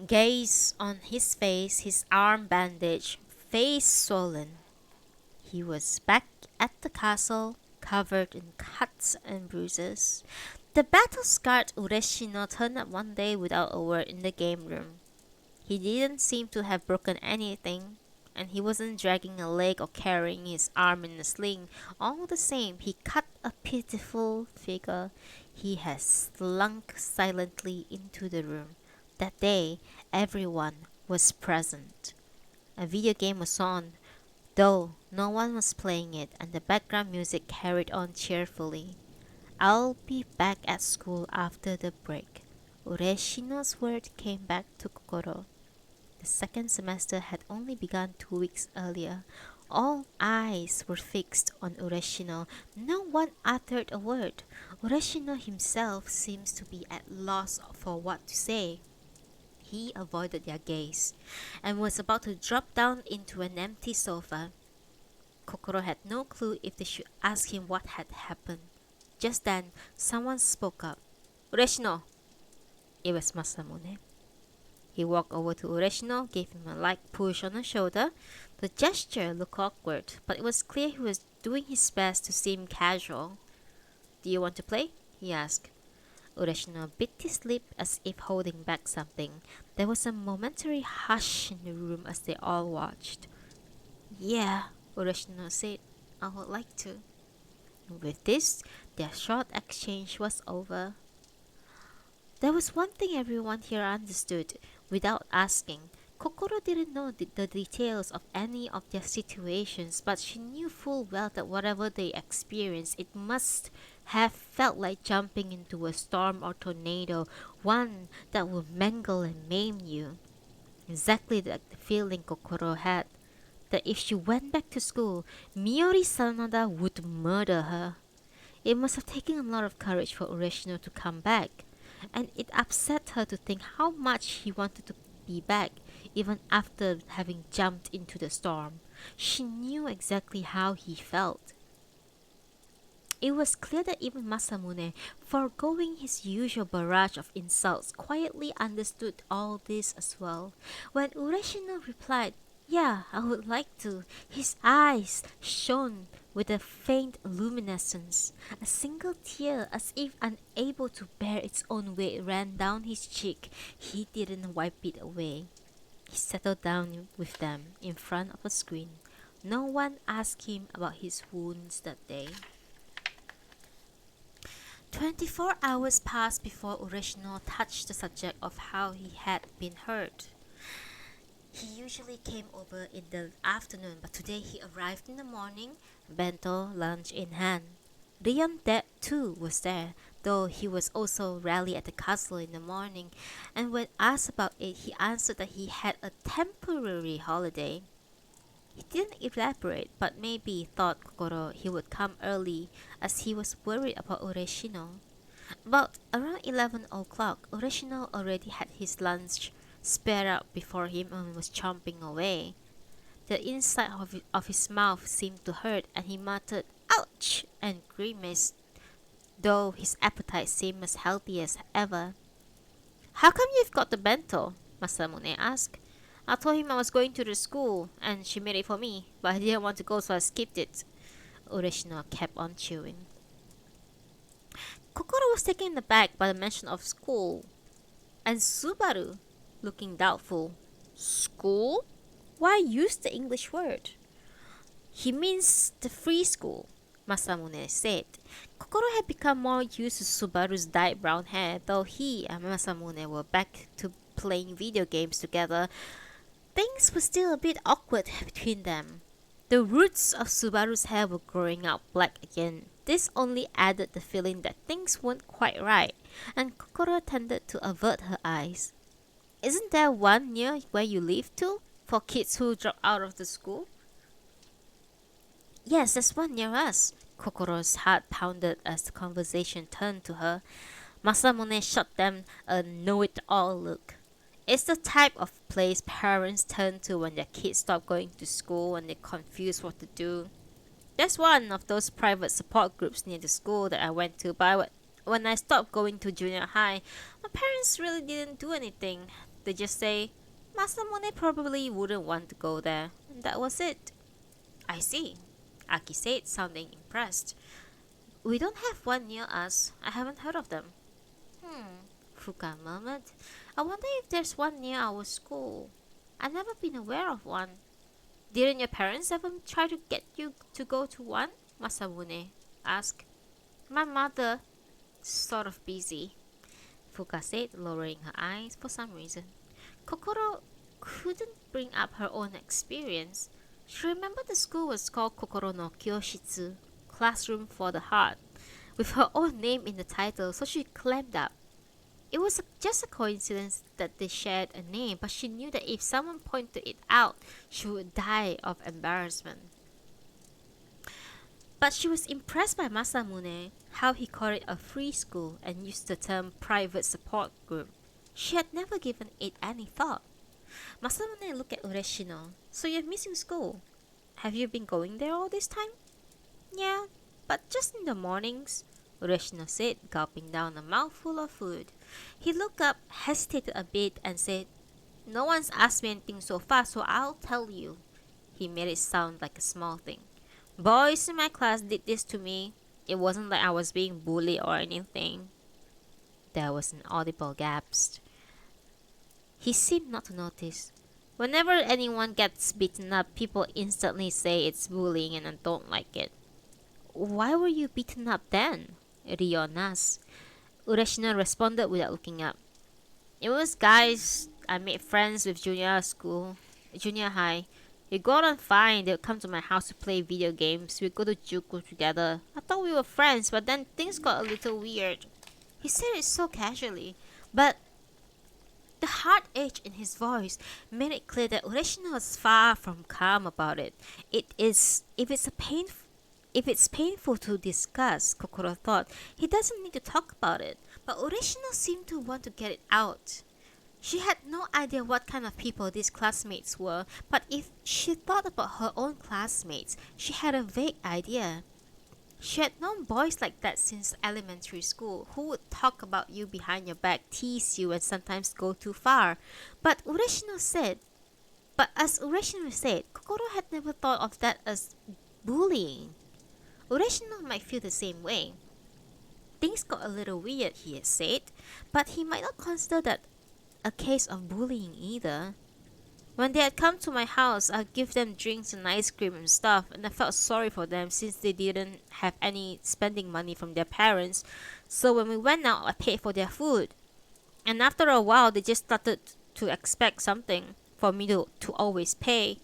Gaze on his face, his arm bandaged, face swollen. He was back at the castle, covered in cuts and bruises. The battle-scarred Ureshino turned up one day without a word in the game room. He didn't seem to have broken anything, and he wasn't dragging a leg or carrying his arm in a sling. All the same, he cut a pitiful figure. He had slunk silently into the room. That day, everyone was present. A video game was on, though no one was playing it, and the background music carried on cheerfully. I'll be back at school after the break. Ureshino's word came back to Kokoro. The second semester had only begun 2 weeks earlier. All eyes were fixed on Ureshino. No one uttered a word. Ureshino himself seems to be at loss for what to say. He avoided their gaze, and was about to drop down into an empty sofa. Kokoro had no clue if they should ask him what had happened. Just then, someone spoke up. Ureshino! It was Masamune. He walked over to Ureshino, gave him a light push on the shoulder. The gesture looked awkward, but it was clear he was doing his best to seem casual. Do you want to play? He asked. Ureshino bit his lip as if holding back something. There was a momentary hush in the room as they all watched. Yeah, Ureshino said. I would like to. With this, their short exchange was over. There was one thing everyone here understood. Without asking, Kokoro didn't know the details of any of their situations, but she knew full well that whatever they experienced, it must have felt like jumping into a storm or tornado, one that would mangle and maim you. Exactly like the feeling Kokoro had, that if she went back to school, Miori Sanada would murder her. It must have taken a lot of courage for Ureshino to come back, and it upset her to think how much he wanted to be back, even after having jumped into the storm. She knew exactly how he felt. It was clear that even Masamune, foregoing his usual barrage of insults, quietly understood all this as well. When Ureshino replied, "Yeah, I would like to," his eyes shone with a faint luminescence. A single tear, as if unable to bear its own weight, ran down his cheek. He didn't wipe it away. He settled down with them in front of a screen. No one asked him about his wounds that day. 24 hours passed before Ureshino touched the subject of how he had been hurt. He usually came over in the afternoon, but today he arrived in the morning, bento lunch in hand. Rion too was there, though he was also rarely at the castle in the morning, and when asked about it, he answered that he had a temporary holiday. He didn't elaborate, but maybe thought Kokoro he would come early, as he was worried about Ureshino. About around 11 o'clock, Ureshino already had his lunch spread out before him and was chomping away. The inside of his mouth seemed to hurt, and he muttered, "Ouch!" and grimaced, though his appetite seemed as healthy as ever. "How come you've got the bento?" Masamune asked. "I told him I was going to the school, and she made it for me, but I didn't want to go, so I skipped it." Ureshino kept on chewing. Kokoro was taken aback by the mention of school, and Subaru, looking doubtful. "School? Why use the English word?" "He means the free school," Masamune said. Kokoro had become more used to Subaru's dyed brown hair, though he and Masamune were back to playing video games together. Things were still a bit awkward between them. The roots of Subaru's hair were growing out black again. This only added the feeling that things weren't quite right, and Kokoro tended to avert her eyes. "Isn't there one near where you live too, for kids who drop out of the school?" "Yes, there's one near us." Kokoro's heart pounded as the conversation turned to her. Masamune shot them a know-it-all look. It's the type of place parents turn to when their kids stop going to school and they're confused what to do. There's one of those private support groups near the school that I went to, but when I stopped going to junior high, my parents really didn't do anything. They just say, "Masamune probably wouldn't want to go there," and that was it. "I see," Aki said, sounding impressed. "We don't have one near us. I haven't heard of them." Fuka murmured. "I wonder if there's one near our school. I've never been aware of one." "Didn't your parents ever try to get you to go to one?" Masamune asked. "My mother, sort of busy," Fuka said, lowering her eyes for some reason. Kokoro couldn't bring up her own experience. She remembered the school was called Kokoro no Kyoshitsu, Classroom for the Heart, with her own name in the title, so she clamped up. It was just a coincidence that they shared a name, but she knew that if someone pointed it out, she would die of embarrassment. But she was impressed by Masamune, how he called it a free school and used the term private support group. She had never given it any thought. Masamune looked at Ureshino. "So you're missing school. Have you been going there all this time?" "Yeah, but just in the mornings," Ureshino said, gulping down a mouthful of food. He looked up, hesitated a bit, and said, "No one's asked me anything so far, so I'll tell you." He made it sound like a small thing. "Boys in my class did this to me. It wasn't like I was being bullied or anything." There was an audible gasp. He seemed not to notice. "Whenever anyone gets beaten up, people instantly say it's bullying and I don't like it." "Why were you beaten up then?" Rion asked. Ureshino responded without looking up. "It was guys I made friends with junior high. We got on fine. They would come to my house to play video games. We'd go to Juku together. I thought we were friends, but then things got a little weird." He said it so casually, but the hard edge in his voice made it clear that Ureshino was far from calm about it. If it's painful to discuss, Kokoro thought, he doesn't need to talk about it. But Ureshino seemed to want to get it out. She had no idea what kind of people these classmates were, but if she thought about her own classmates, she had a vague idea. She had known boys like that since elementary school, who would talk about you behind your back, tease you, and sometimes go too far. But as Ureshino said, Kokoro had never thought of that as bullying. Ureshino might feel the same way. Things got a little weird, he had said, but he might not consider that a case of bullying either. When they had come to my house, I'd give them drinks and ice cream and stuff, and I felt sorry for them since they didn't have any spending money from their parents. So when we went out, I paid for their food. And after a while, they just started to expect something for me to always pay.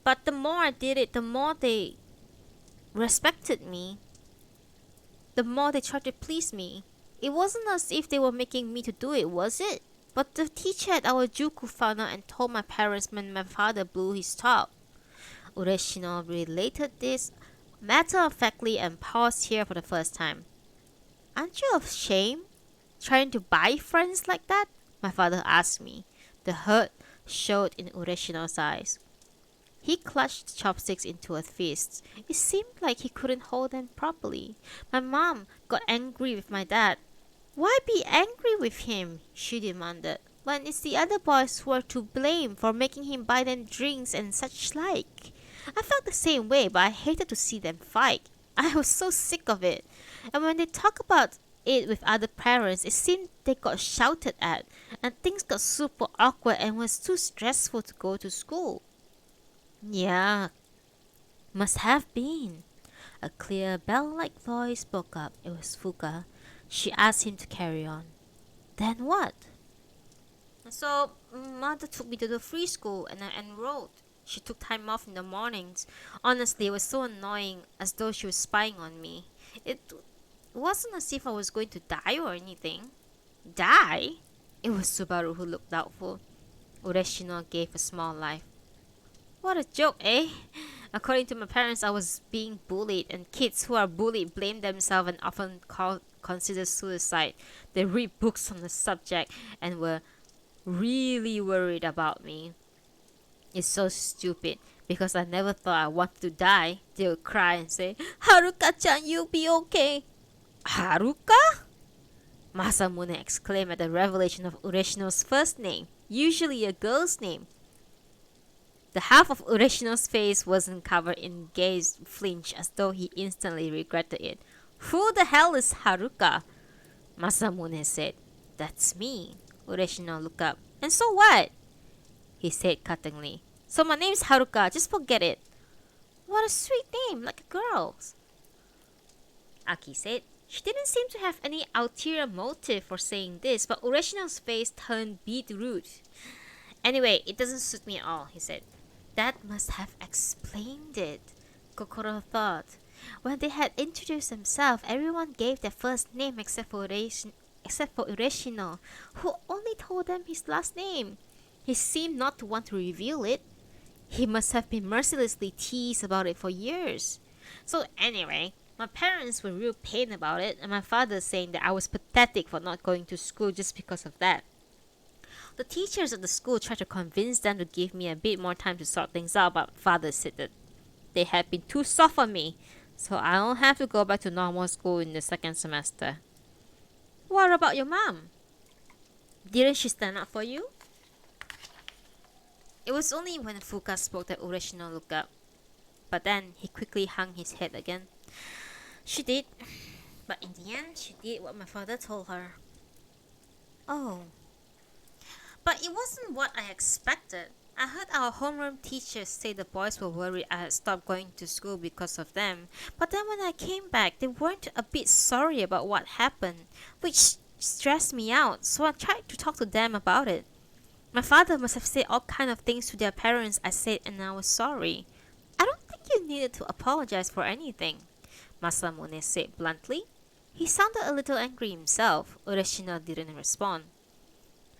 But the more I did it, the more they respected me, the more they tried to please me. It wasn't as if they were making me to do it, was it? But the teacher at our juku found out and told my parents when my father blew his top. Ureshino related this matter-of-factly and paused here for the first time. Aren't you ashamed? Trying to buy friends like that? My father asked me. The hurt showed in Ureshino's eyes. He clutched chopsticks into a fist. It seemed like he couldn't hold them properly. My mom got angry with my dad. Why be angry with him? She demanded. When it's the other boys who are to blame for making him buy them drinks and such like. I felt the same way, but I hated to see them fight. I was so sick of it. And when they talk about it with other parents, it seemed they got shouted at, and things got super awkward and was too stressful to go to school. Yeah, must have been. A clear bell-like voice spoke up. It was Fuka. She asked him to carry on. Then what? So, mother took me to the free school and I enrolled. She took time off in the mornings. Honestly, it was so annoying, as though she was spying on me. It wasn't as if I was going to die or anything. Die? It was Subaru who looked doubtful. Ureshino gave a small laugh. What a joke, eh? According to my parents, I was being bullied, and kids who are bullied blame themselves and often consider suicide. They read books on the subject and were really worried about me. It's so stupid, because I never thought I wanted to die. They would cry and say, Haruka-chan, you'll be okay. Haruka? Masamune exclaimed at the revelation of Ureshino's first name, usually a girl's name. The half of Ureshino's face wasn't covered in gaze flinch, as though he instantly regretted it. Who the hell is Haruka? Masamune said. That's me. Ureshino looked up. And so what? He said cuttingly. So my name's Haruka, just forget it. What a sweet name, like a girl's. Aki said. She didn't seem to have any ulterior motive for saying this, but Ureshino's face turned beetroot. Anyway, it doesn't suit me at all, he said. That must have explained it, Kokoro thought. When they had introduced themselves, everyone gave their first name except for Ureshino, who only told them his last name. He seemed not to want to reveal it. He must have been mercilessly teased about it for years. So anyway, my parents were real pain about it, and my father saying that I was pathetic for not going to school just because of that. The teachers at the school tried to convince them to give me a bit more time to sort things out, but father said that they had been too soft on me, so I'll have to go back to normal school in the second semester. What about your mom? Didn't she stand up for you? It was only when Fuka spoke that Ureshino looked up, but then he quickly hung his head again. She did, but in the end, she did what my father told her. Oh. But it wasn't what I expected. I heard our homeroom teachers say the boys were worried I had stopped going to school because of them. But then when I came back, they weren't a bit sorry about what happened, which stressed me out, so I tried to talk to them about it. My father must have said all kind of things to their parents I said, and I was sorry. I don't think you needed to apologize for anything, Masamune said bluntly. He sounded a little angry himself. Ureshino didn't respond.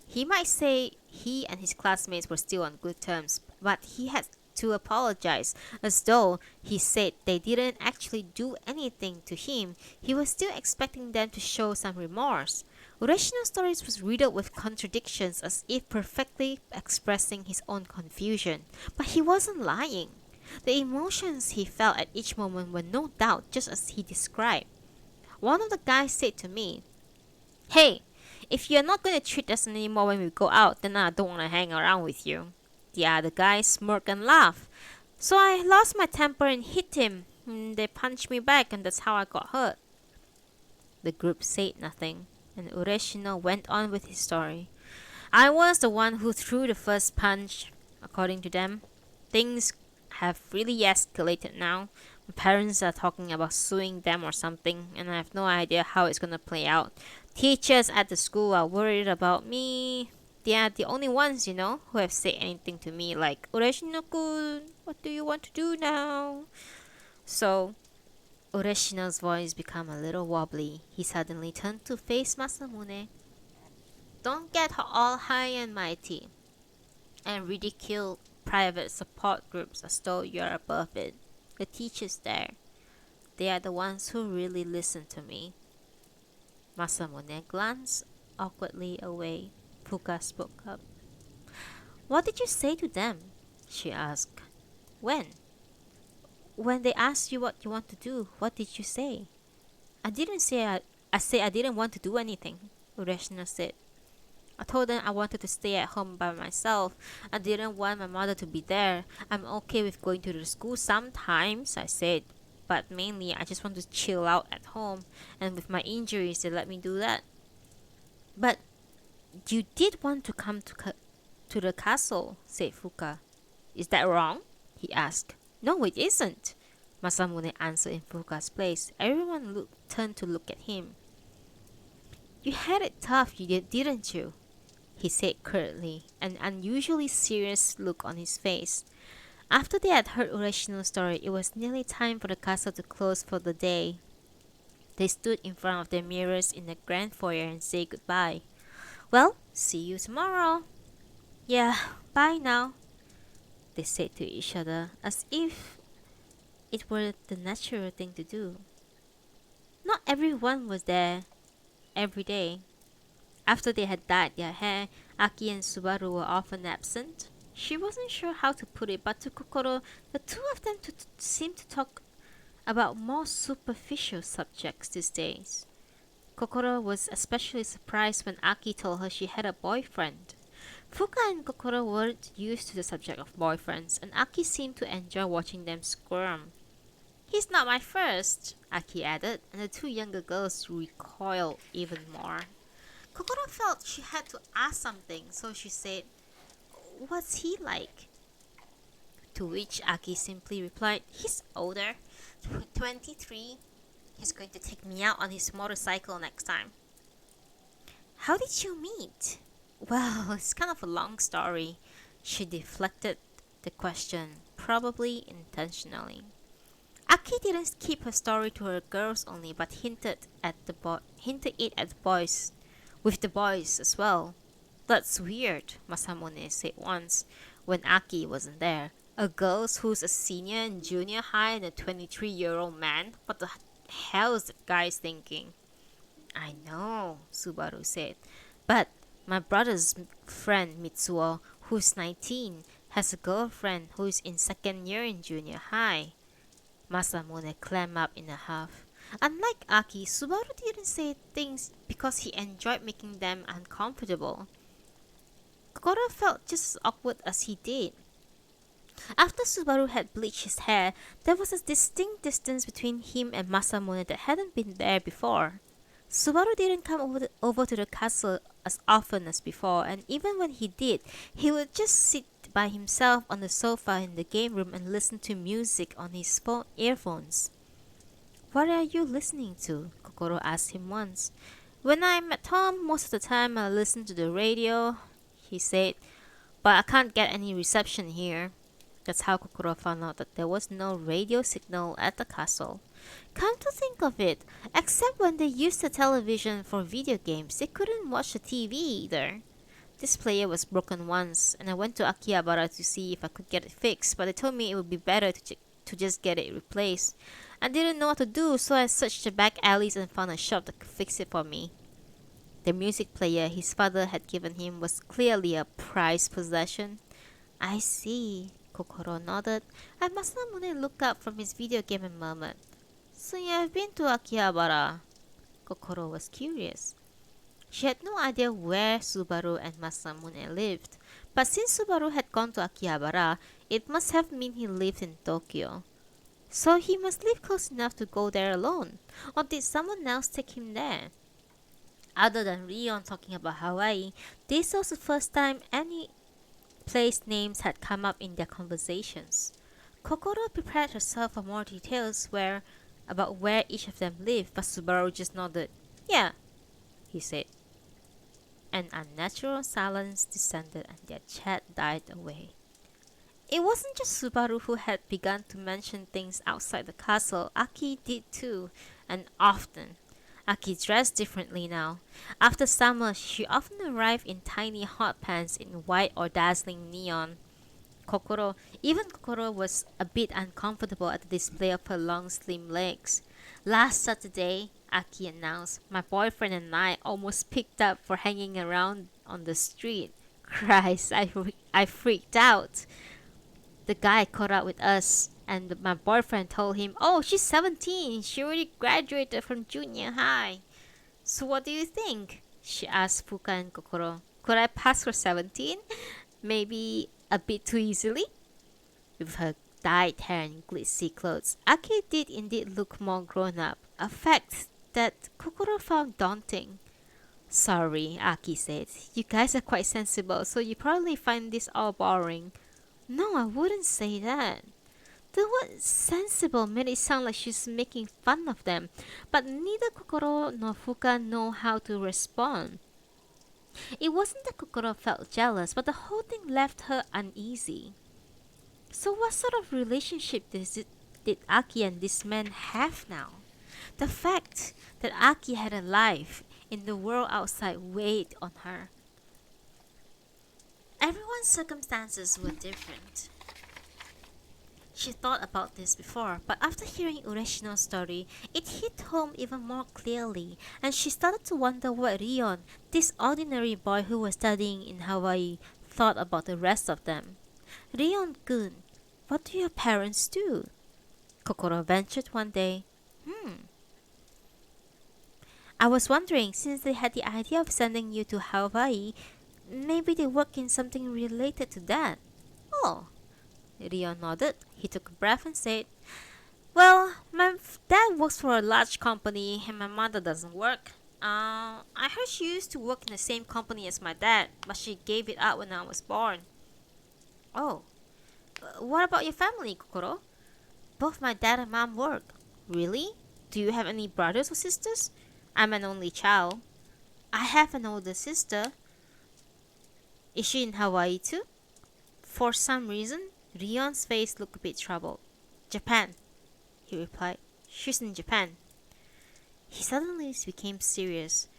He might say he and his classmates were still on good terms, but he had to apologize, as though he said they didn't actually do anything to him. He was still expecting them to show some remorse. Ureshino's stories was riddled with contradictions, as if perfectly expressing his own confusion. But he wasn't lying. The emotions he felt at each moment were no doubt just as he described. One of the guys said to me, Hey, if you're not going to treat us anymore when we go out, then I don't want to hang around with you. The other guy smirked and laughed. So I lost my temper and hit him. They punched me back, and that's how I got hurt. The group said nothing, and Ureshino went on with his story. I was the one who threw the first punch. according to them. Things have really escalated now. My parents are talking about suing them or something, and I have no idea how it's gonna play out. Teachers at the school are worried about me. They are the only ones, who have said anything to me like, Ureshino-kun, what do you want to do now? So, Ureshino's voice became a little wobbly. He suddenly turned to face Masamune. Don't get all high and mighty and ridicule private support groups as though you're above it. The teachers there, they are the ones who really listen to me. Masamune glanced awkwardly away. Fuka spoke up. What did you say to them? She asked. When? When they asked you what you want to do, what did you say? I didn't say I didn't want to do anything, Ureshino said. I told them I wanted to stay at home by myself. I didn't want my mother to be there. I'm okay with going to the school sometimes, I said. But mainly, I just want to chill out at home. And with my injuries, they let me do that. But you did want to come to the castle, said Fuka. Is that wrong? He asked. No, it isn't, Masamune answered in Fuka's place. Everyone turned to look at him. You had it tough, didn't you? He said curtly, an unusually serious look on his face. After they had heard Ureshino's story, it was nearly time for the castle to close for the day. They stood in front of their mirrors in the grand foyer and said goodbye. Well, see you tomorrow. Yeah, bye now, they said to each other, as if it were the natural thing to do. Not everyone was there every day. After they had dyed their hair, Aki and Subaru were often absent. She wasn't sure how to put it, but to Kokoro, the two of them seemed to talk about more superficial subjects these days. Kokoro was especially surprised when Aki told her she had a boyfriend. Fuka and Kokoro weren't used to the subject of boyfriends, and Aki seemed to enjoy watching them squirm. He's not my first, Aki added, and the two younger girls recoiled even more. Kokoro felt she had to ask something, so she said, What's he like? To which Aki simply replied, He's older, 23. He's going to take me out on his motorcycle next time. How did you meet? Well, it's kind of a long story. She deflected the question, probably intentionally. Aki didn't keep her story to her girls only, but hinted it at the boys, with the boys as well. That's weird, Masamune said once, when Aki wasn't there. A girl who's a senior in junior high and a 23-year-old man? What the hell is that guy's thinking? I know, Subaru said, but my brother's friend Mitsuo, who's 19, has a girlfriend who's in second year in junior high. Masamune clammed up in a huff. Unlike Aki, Subaru didn't say things because he enjoyed making them uncomfortable. Kokoro felt just as awkward as he did. After Subaru had bleached his hair, there was a distinct distance between him and Masamune that hadn't been there before. Subaru didn't come over to the castle as often as before, and even when he did, he would just sit by himself on the sofa in the game room and listen to music on his earphones. What are you listening to? Kokoro asked him once. When I'm at home, most of the time I listen to the radio, he said, but I can't get any reception here. That's how Kokoro found out that there was no radio signal at the castle. Come to think of it, except when they used the television for video games, they couldn't watch the TV either. This player was broken once, and I went to Akihabara to see if I could get it fixed, but they told me it would be better to just get it replaced. I didn't know what to do, so I searched the back alleys and found a shop that could fix it for me. The music player his father had given him was clearly a prized possession. I see, Kokoro nodded, and Masamune looked up from his video game and murmured, So you have been to Akihabara? Kokoro was curious. She had no idea where Subaru and Masamune lived, but since Subaru had gone to Akihabara, it must have meant he lived in Tokyo. So he must live close enough to go there alone, or did someone else take him there? Other than Rion talking about Hawaii, this was the first time any place names had come up in their conversations. Kokoro prepared herself for more details about where each of them lived, but Subaru just nodded. Yeah, he said. An unnatural silence descended and their chat died away. It wasn't just Subaru who had begun to mention things outside the castle. Aki did too, and often. Aki dressed differently now. After summer, she often arrived in tiny hot pants in white or dazzling neon. Even Kokoro was a bit uncomfortable at the display of her long, slim legs. Last Saturday, Aki announced, my boyfriend and I almost picked up for hanging around on the street. Christ, I freaked out. The guy caught up with us, and my boyfriend told him, oh, she's 17. She already graduated from junior high. So what do you think? She asked Fuka and Kokoro. Could I pass for 17? Maybe a bit too easily? With her dyed hair and glitzy clothes, Aki did indeed look more grown up, a fact that Kokoro found daunting. Sorry, Aki said. You guys are quite sensible, so you probably find this all boring. No, I wouldn't say that. The word sensible made it sound like she's making fun of them, but neither Kokoro nor Fuka know how to respond. It wasn't that Kokoro felt jealous, but the whole thing left her uneasy. So what sort of relationship did Aki and this man have now? The fact that Aki had a life in the world outside weighed on her. Everyone's circumstances were different. She thought about this before, but after hearing Ureshino's story, it hit home even more clearly, and she started to wonder what Rion, this ordinary boy who was studying in Hawaii, thought about the rest of them. Rion-kun, what do your parents do? Kokoro ventured one day. I was wondering, since they had the idea of sending you to Hawaii, maybe they work in something related to that. Oh. Rion nodded. He took a breath and said, well, my dad works for a large company and my mother doesn't work. I heard she used to work in the same company as my dad, but she gave it up when I was born. Oh. What about your family, Kokoro? Both my dad and mom work. Really? Do you have any brothers or sisters? I'm an only child. I have an older sister. Is she in Hawaii too? For some reason, Rion's face looked a bit troubled. Japan, he replied. She's in Japan. He suddenly became serious.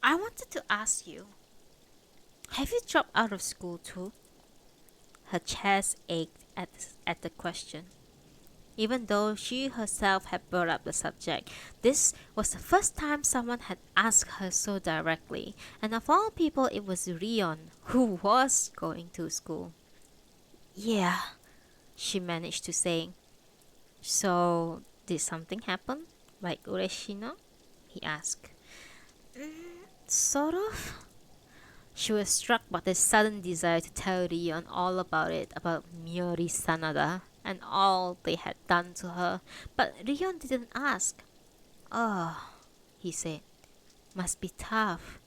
I wanted to ask you, have you dropped out of school too? Her chest ached at the question. Even though she herself had brought up the subject, this was the first time someone had asked her so directly, and of all people it was Rion who was going to school. Yeah, she managed to say. So, did something happen? Like Ureshino? He asked. Sort of. She was struck by the sudden desire to tell Rion all about it, about Miori Sanada, and all they had done to her, but Rion didn't ask. Oh, he said, must be tough.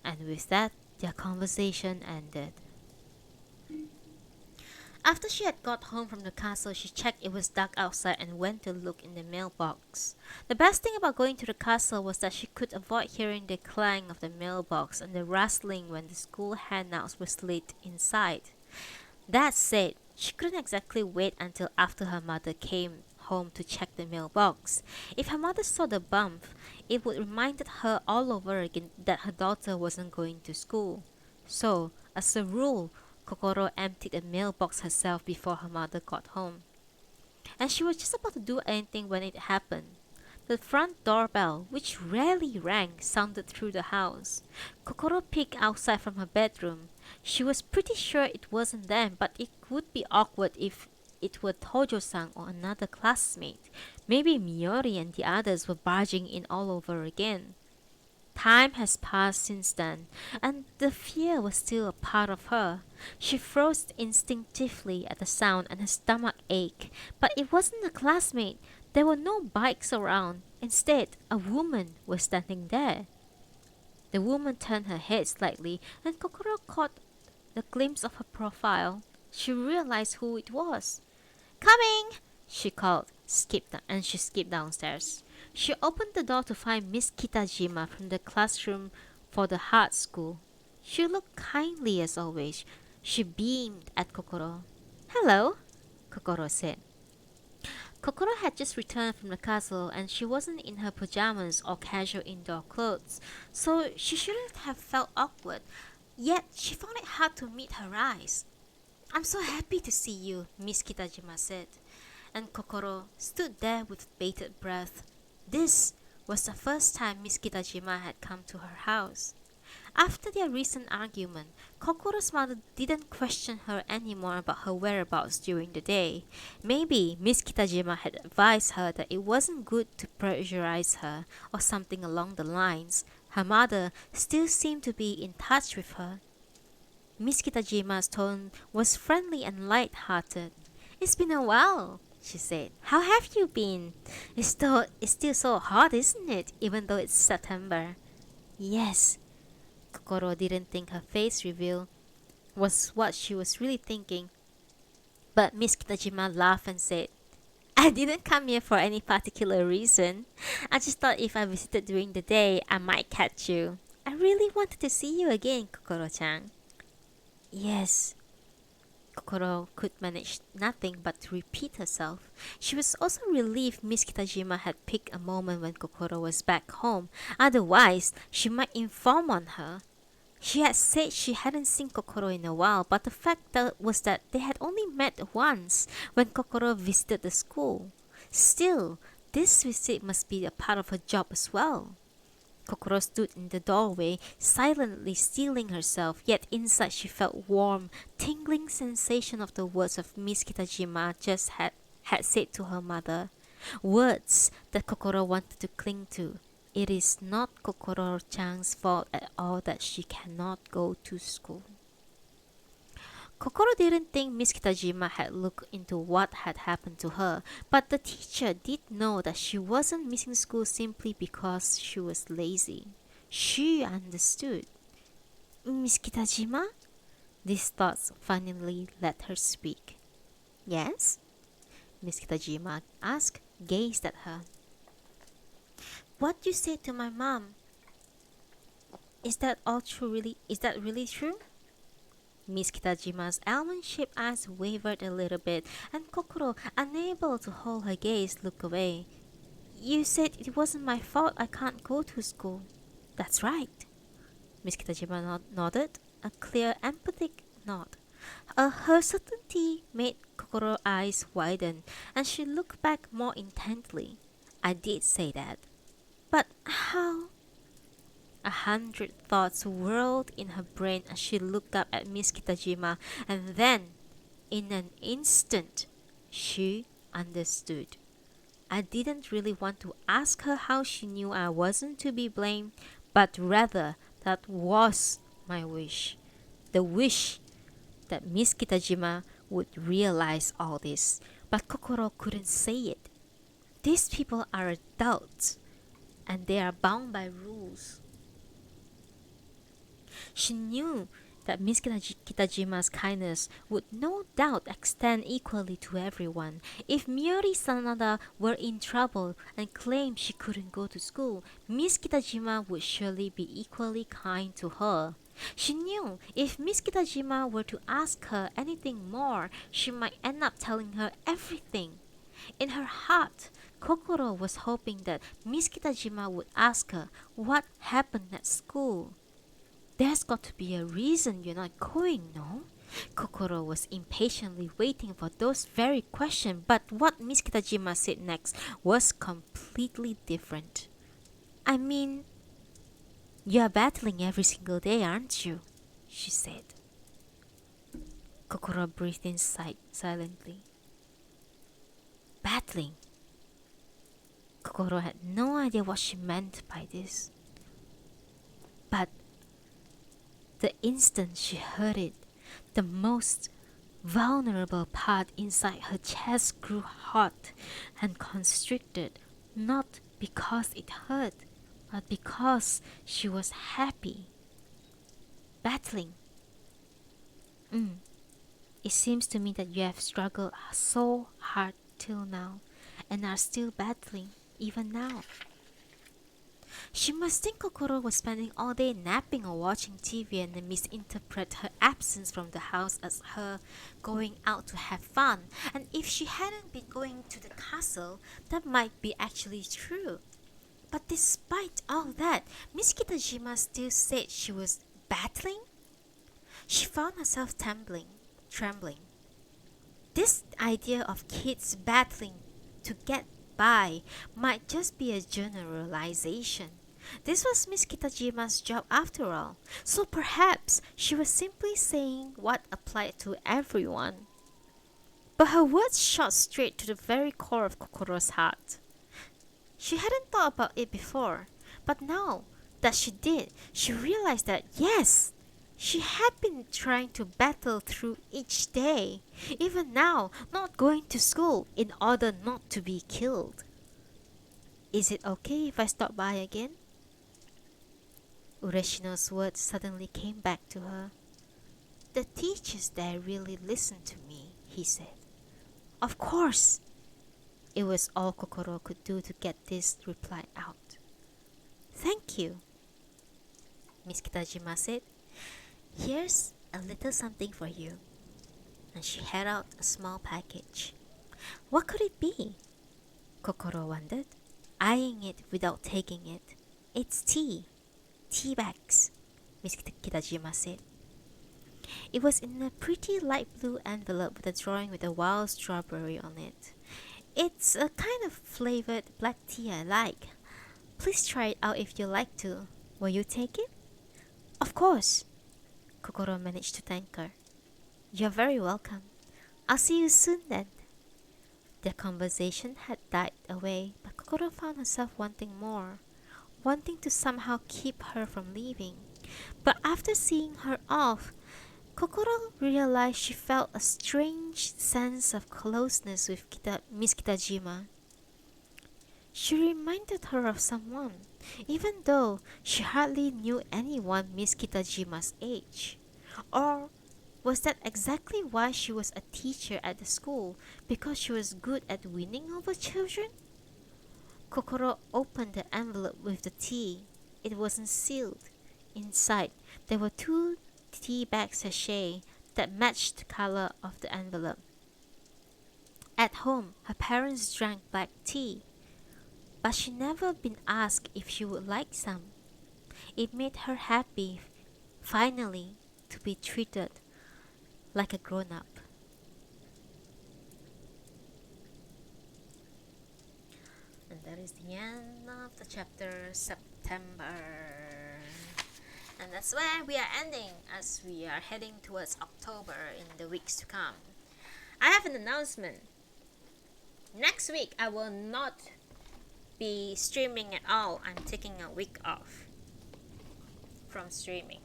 And with that, their conversation ended. After she had got home from the castle, she checked it was dark outside and went to look in the mailbox. The best thing about going to the castle was that she could avoid hearing the clang of the mailbox and the rustling when the school handouts were slid inside. That said, she couldn't exactly wait until after her mother came home to check the mailbox. If her mother saw the bump, it would remind her all over again that her daughter wasn't going to school. So, as a rule, Kokoro emptied the mailbox herself before her mother got home. And she was just about to do anything when it happened. The front doorbell, which rarely rang, sounded through the house. Kokoro peeked outside from her bedroom. She was pretty sure it wasn't them, but it would be awkward if it were Tojo-san or another classmate. Maybe Miori and the others were barging in all over again. Time has passed since then, and the fear was still a part of her. She froze instinctively at the sound and her stomach ached, but it wasn't a classmate. There were no bikes around. Instead, a woman was standing there. The woman turned her head slightly, and Kokoro caught the glimpse of her profile, she realized who it was. "Coming!" she called, and she skipped downstairs. She opened the door to find Miss Kitajima from the classroom for the art school. She looked kindly as always. She beamed at Kokoro. "Hello," Kokoro said. Kokoro had just returned from the castle and she wasn't in her pajamas or casual indoor clothes, so she shouldn't have felt awkward. Yet she found it hard to meet her eyes. "I'm so happy to see you," Miss Kitajima said, and Kokoro stood there with bated breath. This was the first time Miss Kitajima had come to her house. After their recent argument, Kokoro's mother didn't question her anymore about her whereabouts during the day. Maybe Miss Kitajima had advised her that it wasn't good to pressurize her, or something along the lines. Her mother still seemed to be in touch with her. Miss Kitajima's tone was friendly and light-hearted. "It's been a while," she said. "How have you been? It's still so hot, isn't it, even though it's September?" "Yes." Kokoro didn't think her face reveal was what she was really thinking. But Miss Kitajima laughed and said, "I didn't come here for any particular reason. I just thought if I visited during the day, I might catch you. I really wanted to see you again, Kokoro-chan." "Yes." Kokoro could manage nothing but to repeat herself. She was also relieved Miss Kitajima had picked a moment when Kokoro was back home. Otherwise, she might inform on her. She had said she hadn't seen Kokoro in a while, but the fact was that they had only met once when Kokoro visited the school. Still, this visit must be a part of her job as well. Kokoro stood in the doorway, silently steeling herself, yet inside she felt warm, tingling sensation of the words of Miss Kitajima just had said to her mother. Words that Kokoro wanted to cling to. It is not Kokoro-chan's fault at all that she cannot go to school. Kokoro didn't think Miss Kitajima had looked into what had happened to her, but the teacher did know that she wasn't missing school simply because she was lazy. She understood. "Miss Kitajima?" These thoughts finally let her speak. "Yes?" Miss Kitajima asked, gazed at her. "What you said to my mom, is that really true?" Miss Kitajima's almond-shaped eyes wavered a little bit, and Kokoro, unable to hold her gaze, looked away. "You said it wasn't my fault I can't go to school." "That's right." Miss Kitajima nodded, a clear, emphatic nod. Her certainty made Kokoro's eyes widen, and she looked back more intently. "I did say that. But how?" 100 thoughts whirled in her brain as she looked up at Miss Kitajima, and then, in an instant, she understood. I didn't really want to ask her how she knew I wasn't to be blamed, but rather that was my wish. The wish that Miss Kitajima would realize all this, but Kokoro couldn't say it. These people are adults, and they are bound by rules. She knew that Miss Kitajima's kindness would no doubt extend equally to everyone. If Miori Sanada were in trouble and claimed she couldn't go to school, Miss Kitajima would surely be equally kind to her. She knew if Miss Kitajima were to ask her anything more, she might end up telling her everything. In her heart, Kokoro was hoping that Miss Kitajima would ask her what happened at school. "There's got to be a reason you're not going, no?" Kokoro was impatiently waiting for those very questions, but what Miss Kitajima said next was completely different. "I mean, you're battling every single day, aren't you?" she said. Kokoro breathed in silently. Battling? Kokoro had no idea what she meant by this. But the instant she heard it, the most vulnerable part inside her chest grew hot and constricted, not because it hurt, but because she was happy. Battling. Mm. It seems to me that you have struggled so hard till now and are still battling, even now. She must think Kokoro was spending all day napping or watching TV and then misinterpret her absence from the house as her going out to have fun. And if she hadn't been going to the castle, that might be actually true. But despite all that, Miss Kitajima still said she was battling. She found herself trembling. This idea of kids battling to get by might just be a generalization. This was Miss Kitajima's job after all, so perhaps she was simply saying what applied to everyone. But her words shot straight to the very core of Kokoro's heart. She hadn't thought about it before, but now that she did, she realized that yes, she had been trying to battle through each day, even now not going to school in order not to be killed. Is it okay if I stop by again? Ureshino's words suddenly came back to her. The teachers there really listened to me, he said. Of course! It was all Kokoro could do to get this reply out. Thank you, Miss Kitajima said. Here's a little something for you. And she held out a small package. What could it be? Kokoro wondered, eyeing it without taking it. It's tea. Tea bags, Miss Kitajima said. It was in a pretty light blue envelope with a drawing with a wild strawberry on it. It's a kind of flavored black tea I like. Please try it out if you like to. Will you take it? Of course. Kokoro managed to thank her. You're very welcome. I'll see you soon then. Their conversation had died away, but Kokoro found herself wanting more, wanting to somehow keep her from leaving. But after seeing her off, Kokoro realized she felt a strange sense of closeness with Miss Kitajima. She reminded her of someone, even though she hardly knew anyone Miss Kitajima's age. Or was that exactly why she was a teacher at the school, because she was good at winning over children? Kokoro opened the envelope with the tea. It wasn't sealed. Inside, there were 2 tea bag sachets that matched the color of the envelope. At home, her parents drank black tea, but she never been asked if she would like some. It made her happy, finally, to be treated like a grown-up. And that is the end of the chapter September. And that's where we are ending as we are heading towards October in the weeks to come. I have an announcement. Next week I will not be streaming at all. I'm taking a week off from streaming.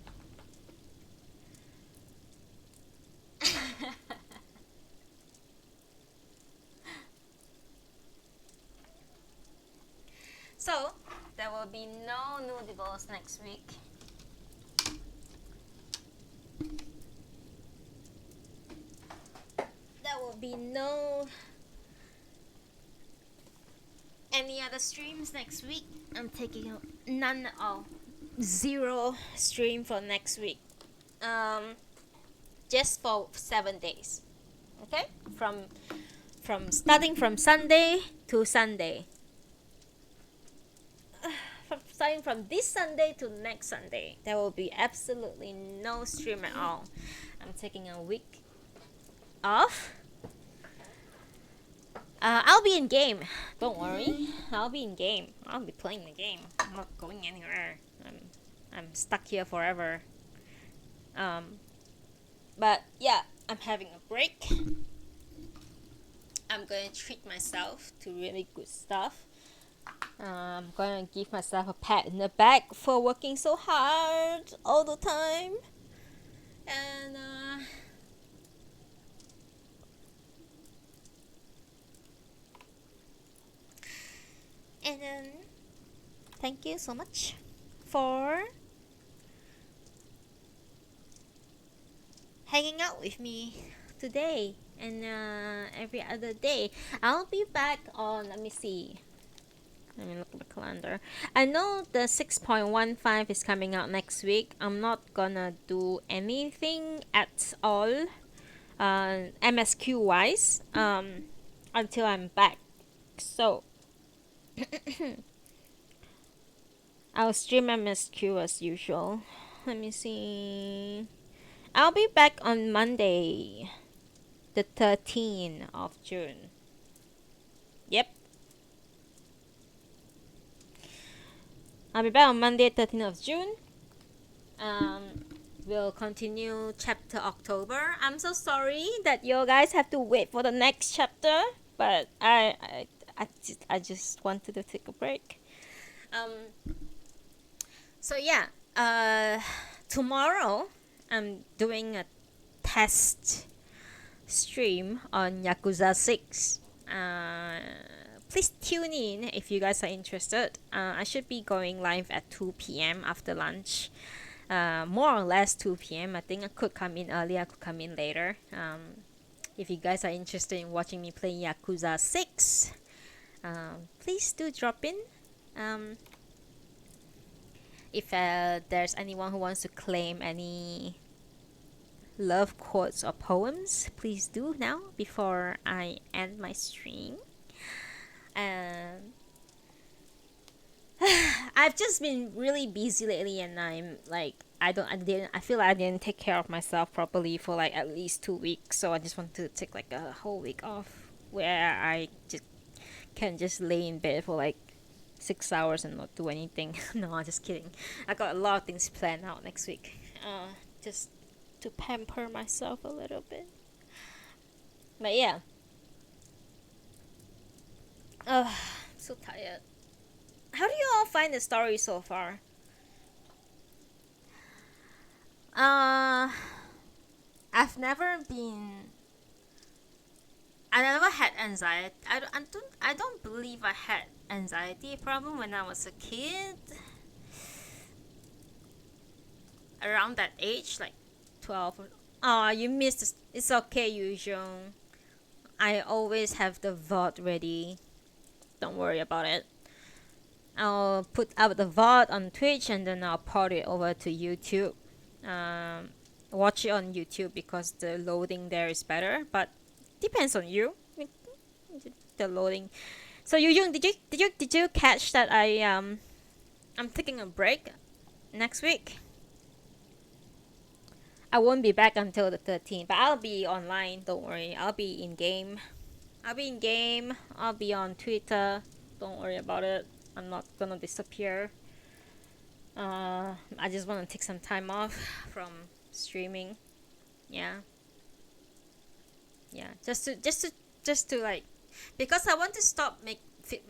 So, there will be no noodles next week. There will be no any other streams next week. I'm taking none at all. 0 stream for next week. Just for 7 days. Okay? From starting from Sunday to Sunday. Starting from this Sunday to next Sunday, there will be absolutely no stream at all. I'm taking a week off. I'll be in game. Don't worry. I'll be in game. I'll be playing the game. I'm not going anywhere. I'm stuck here forever. But yeah, I'm having a break. I'm going to treat myself to really good stuff. I'm going to give myself a pat in the back for working so hard all the time. And then thank you so much for hanging out with me today and every other day. I'll be back on, let me see. Let me look at the calendar. I know the 6.15 is coming out next week. I'm not gonna do anything at all, MSQ wise, until I'm back. So, I'll stream MSQ as usual. Let me see. I'll be back on Monday, the 13th of June. Yep. I'll be back on Monday, 13th of June. We'll continue chapter October. I'm so sorry that you guys have to wait for the next chapter, but I just wanted to take a break. So yeah, tomorrow I'm doing a test stream on Yakuza 6. Please tune in if you guys are interested. I should be going live at 2 p.m. after lunch. More or less 2 p.m. I think I could come in early, I could come in later. If you guys are interested in watching me play Yakuza 6, please do drop in. If there's anyone who wants to claim any love quotes or poems, please do now before I end my stream. I've just been really busy lately, and I'm like, I feel like I didn't take care of myself properly for like at least 2 weeks. So I just want to take like a whole week off where I just can just lay in bed for like 6 hours and not do anything. No, I'm just kidding. I got a lot of things planned out next week. Just to pamper myself a little bit. But yeah. I'm so tired. How do you all find the story so far? I've never been. I never had anxiety. I don't believe I had anxiety problem when I was a kid. Around that age, like 12. Oh, you missed this. It's okay, Yuzhong. I always have the VOD ready. Don't worry about it. I'll put out the VOD on Twitch and then I'll port it over to YouTube. Watch it on YouTube because the loading there is better, but depends on you. The loading. So Yujung, did you catch that I'm taking a break next week? I won't be back until the 13th, but I'll be online. Don't worry. I'll be in game. I'll be on Twitter. Don't worry about it. I'm not gonna disappear. I just want to take some time off from streaming. Yeah. Just to like, because I want to stop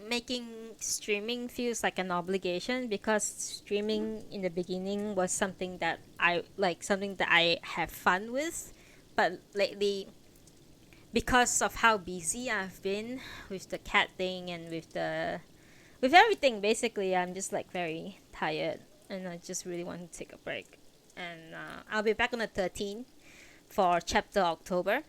making streaming feels like an obligation, because streaming in the beginning was something that I have fun with, but lately, because of how busy I've been with the cat thing and with everything, basically I'm just like very tired and I just really want to take a break. And I'll be back on the 13th for chapter October.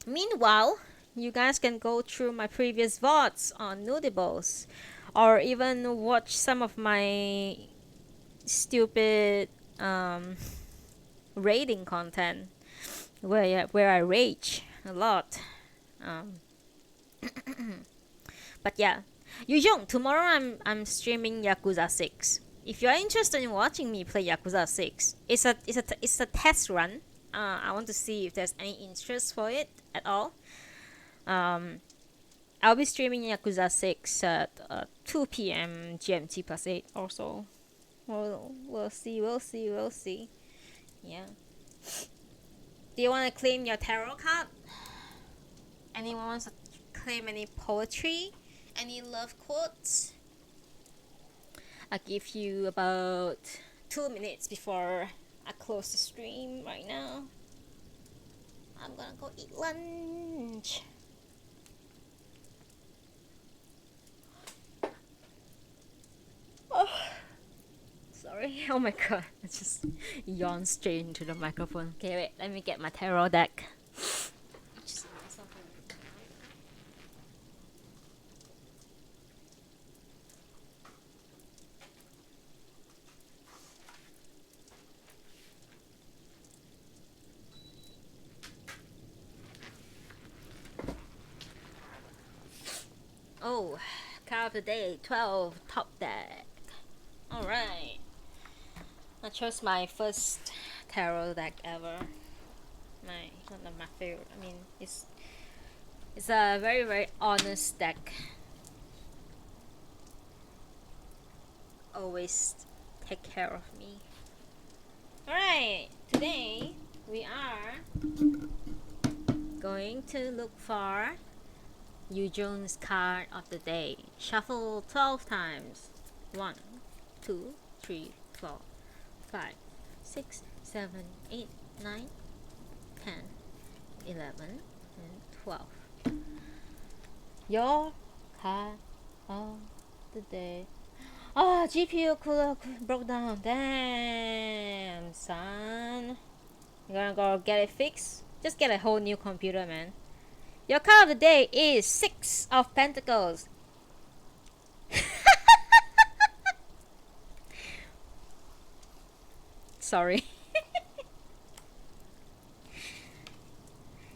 Meanwhile, you guys can go through my previous VODs on Nudibles, or even watch some of my stupid raiding content where I rage a lot. But yeah, Yuzhong, tomorrow I'm streaming Yakuza 6. If you're interested in watching me play Yakuza 6, it's a test run. I want to see if there's any interest for it at all. I'll be streaming Yakuza 6 at 2 p.m. GMT plus 8 or so. We'll see. Yeah. Do you want to claim your tarot card? Anyone wants to claim any poetry? Any love quotes? I'll give you about 2 minutes before I close the stream right now. I'm gonna go eat lunch. Oh, sorry. Oh my god, I just yawned straight into the microphone. Okay, wait, let me get my tarot deck. Oh, card of the day 12, top deck. Alright. I chose my first tarot deck ever. One of my favorite. I mean, it's a very, very honest deck. Always take care of me. Alright, today we are going to look for Yu Jones card of the day. Shuffle 12 times. 1, 2, 3, 4, 5, 6, 7, 8, 9, 10, 11, and 12. Your card of the day. Oh, GPU cooler broke down. Damn, son. You gonna go get it fixed? Just get a whole new computer, man. Your card of the day is 6 of Pentacles. Sorry.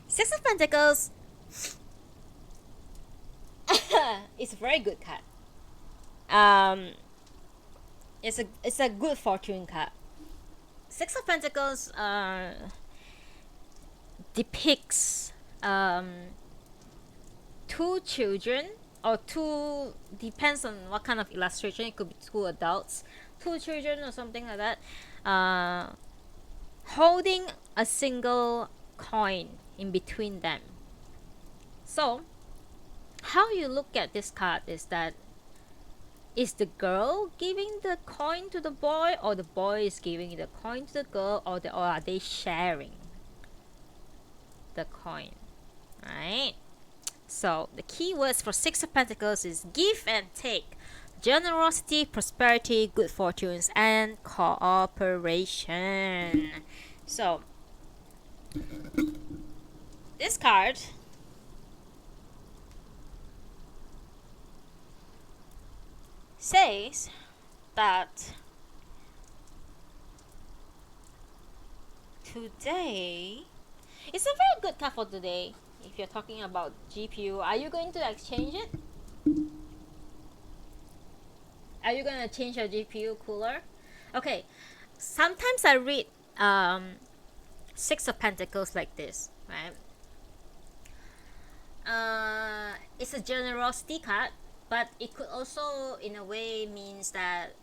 6 of Pentacles. It's a very good card. It's a good fortune card. 6 of Pentacles depicts two children, or two, depends on what kind of illustration. It could be two adults, two children, or something like that, holding a single coin in between them. So how you look at this card is that, is the girl giving the coin to the boy, or the boy is giving the coin to the girl, or are they sharing the coin, right? So the key words for 6 of Pentacles is give and take, generosity, prosperity, good fortunes, and cooperation. So this card says that today, it's a very good card for today. If you're talking about GPU, are you going to exchange it? Are you going to change your GPU cooler? Okay, sometimes I read 6 of Pentacles like this, right? It's a generosity card, but it could also in a way means that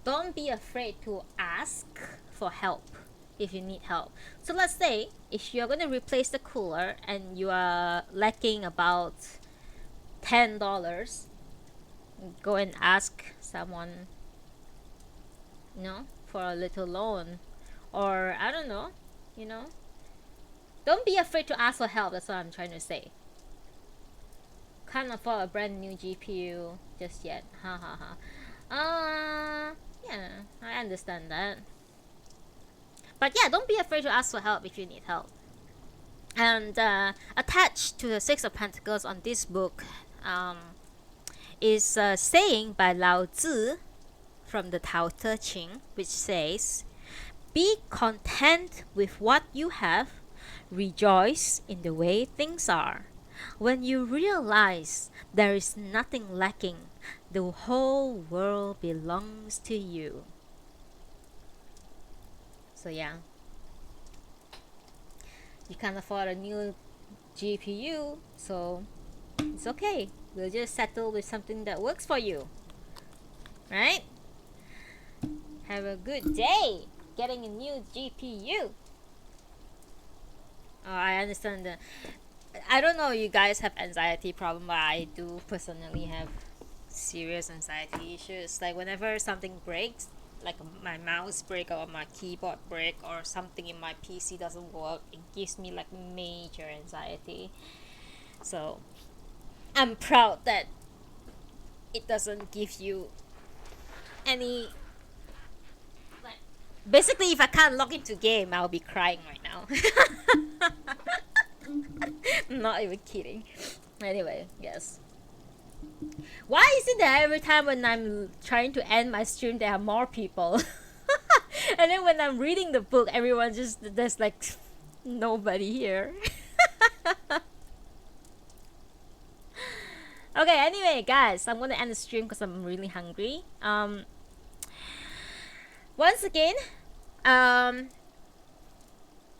don't be afraid to ask for help if you need help. So let's say if you're going to replace the cooler and you are lacking about $10, go and ask someone, for a little loan, or I don't know, don't be afraid to ask for help. That's what I'm trying to say. Can't afford a brand new GPU just yet. Yeah, I understand that. But yeah, don't be afraid to ask for help if you need help. And attached to the 6 of Pentacles on this book is a saying by Lao Tzu from the Tao Te Ching, which says, be content with what you have, rejoice in the way things are. When you realize there is nothing lacking, the whole world belongs to you. So yeah, you can't afford a new GPU, so it's okay. We'll just settle with something that works for you, right? Have a good day getting a new GPU. Oh, I understand that. I don't know, you guys have anxiety problem, but I do personally have serious anxiety issues. Like whenever something breaks, like my mouse break or my keyboard break or something in my PC doesn't work, it gives me like major anxiety. So I'm proud that it doesn't give you any Basically, if I can't log into game, I'll be crying right now. Not even kidding. Anyway, yes. Why is it that every time when I'm trying to end my stream, there are more people? And then when I'm reading the book, everyone just, there's like nobody here. Okay, anyway, guys, I'm gonna end the stream because I'm really hungry. Once again, to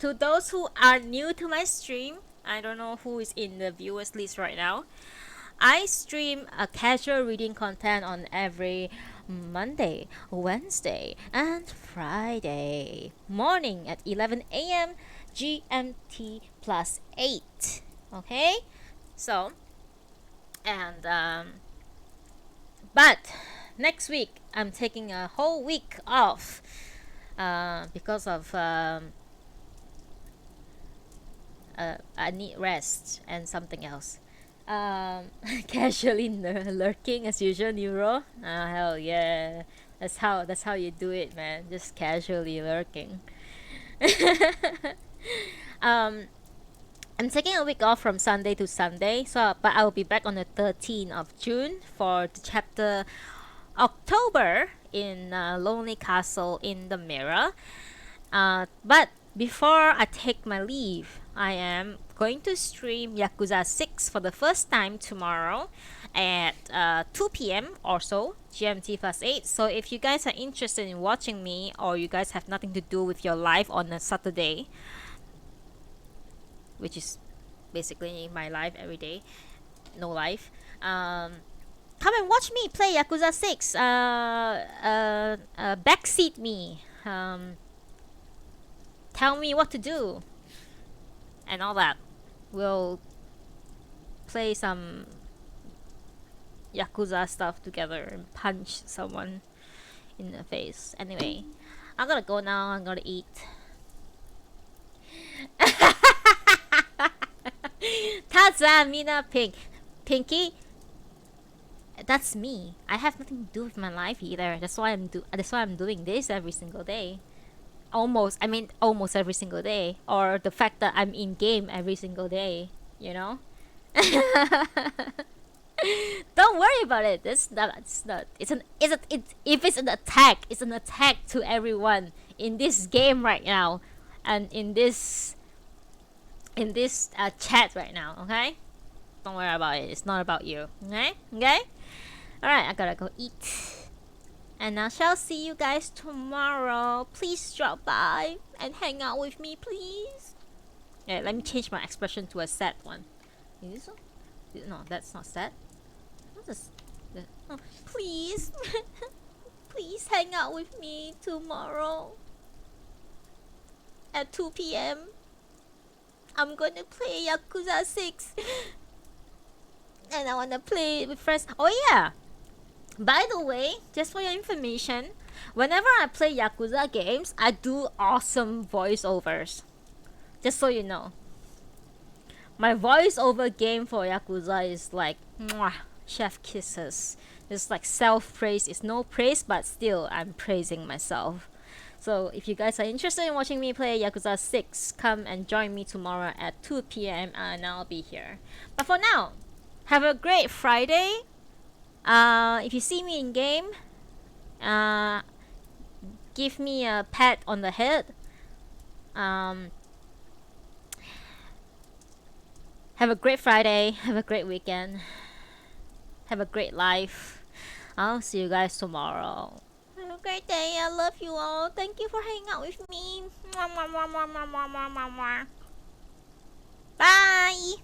those who are new to my stream, I don't know who is in the viewers list right now. I stream a casual reading content on every Monday, Wednesday, and Friday morning at 11 a.m. GMT plus 8. Okay, so and but next week I'm taking a whole week off because of I need rest and something else. Casually lurking as usual, Neuro. Hell yeah, that's how you do it, man. Just casually lurking. um, I'm taking a week off from Sunday to Sunday, so but I will be back on the 13th of June for the chapter October in Lonely Castle in the Mirror. But before I take my leave, I am going to stream Yakuza 6 for the first time tomorrow at 2 p.m. or so, GMT plus 8. So if you guys are interested in watching me, or you guys have nothing to do with your life on a Saturday, which is basically my life every day, no life, come and watch me play Yakuza 6. Backseat me. Tell me what to do and all that. We'll play some Yakuza stuff together and punch someone in the face. Anyway, I'm gonna go now. I'm gonna eat. Tazamina Pink. Pinky, that's me. I have nothing to do with my life either. That's why I'm doing this every single day. Almost every single day, or the fact that I'm in game every single day, you know. Don't worry about it. If it's an attack, it's an attack to everyone in this game right now, and in this chat right now. Okay, don't worry about it. It's not about you. Okay. All right, I gotta go eat. And I shall see you guys tomorrow. Please drop by and hang out with me, please. Yeah, let me change my expression to a sad one. Is this? No, that's not sad. What is that? Oh, please. Please hang out with me tomorrow at 2 p.m. I'm gonna play Yakuza 6. And I wanna play it with friends. Oh yeah! By the way, just for your information, whenever I play Yakuza games, I do awesome voiceovers. Just so you know. My voiceover game for Yakuza is like, mwah, chef kisses. It's like self-praise. It's no praise, but still, I'm praising myself. So if you guys are interested in watching me play Yakuza 6, come and join me tomorrow at 2 p.m. and I'll be here. But for now, have a great Friday. If you see me in game, give me a pat on the head. Have a great Friday. Have a great weekend. Have a great life. I'll see you guys tomorrow. Have a great day. I love you all. Thank you for hanging out with me. Bye.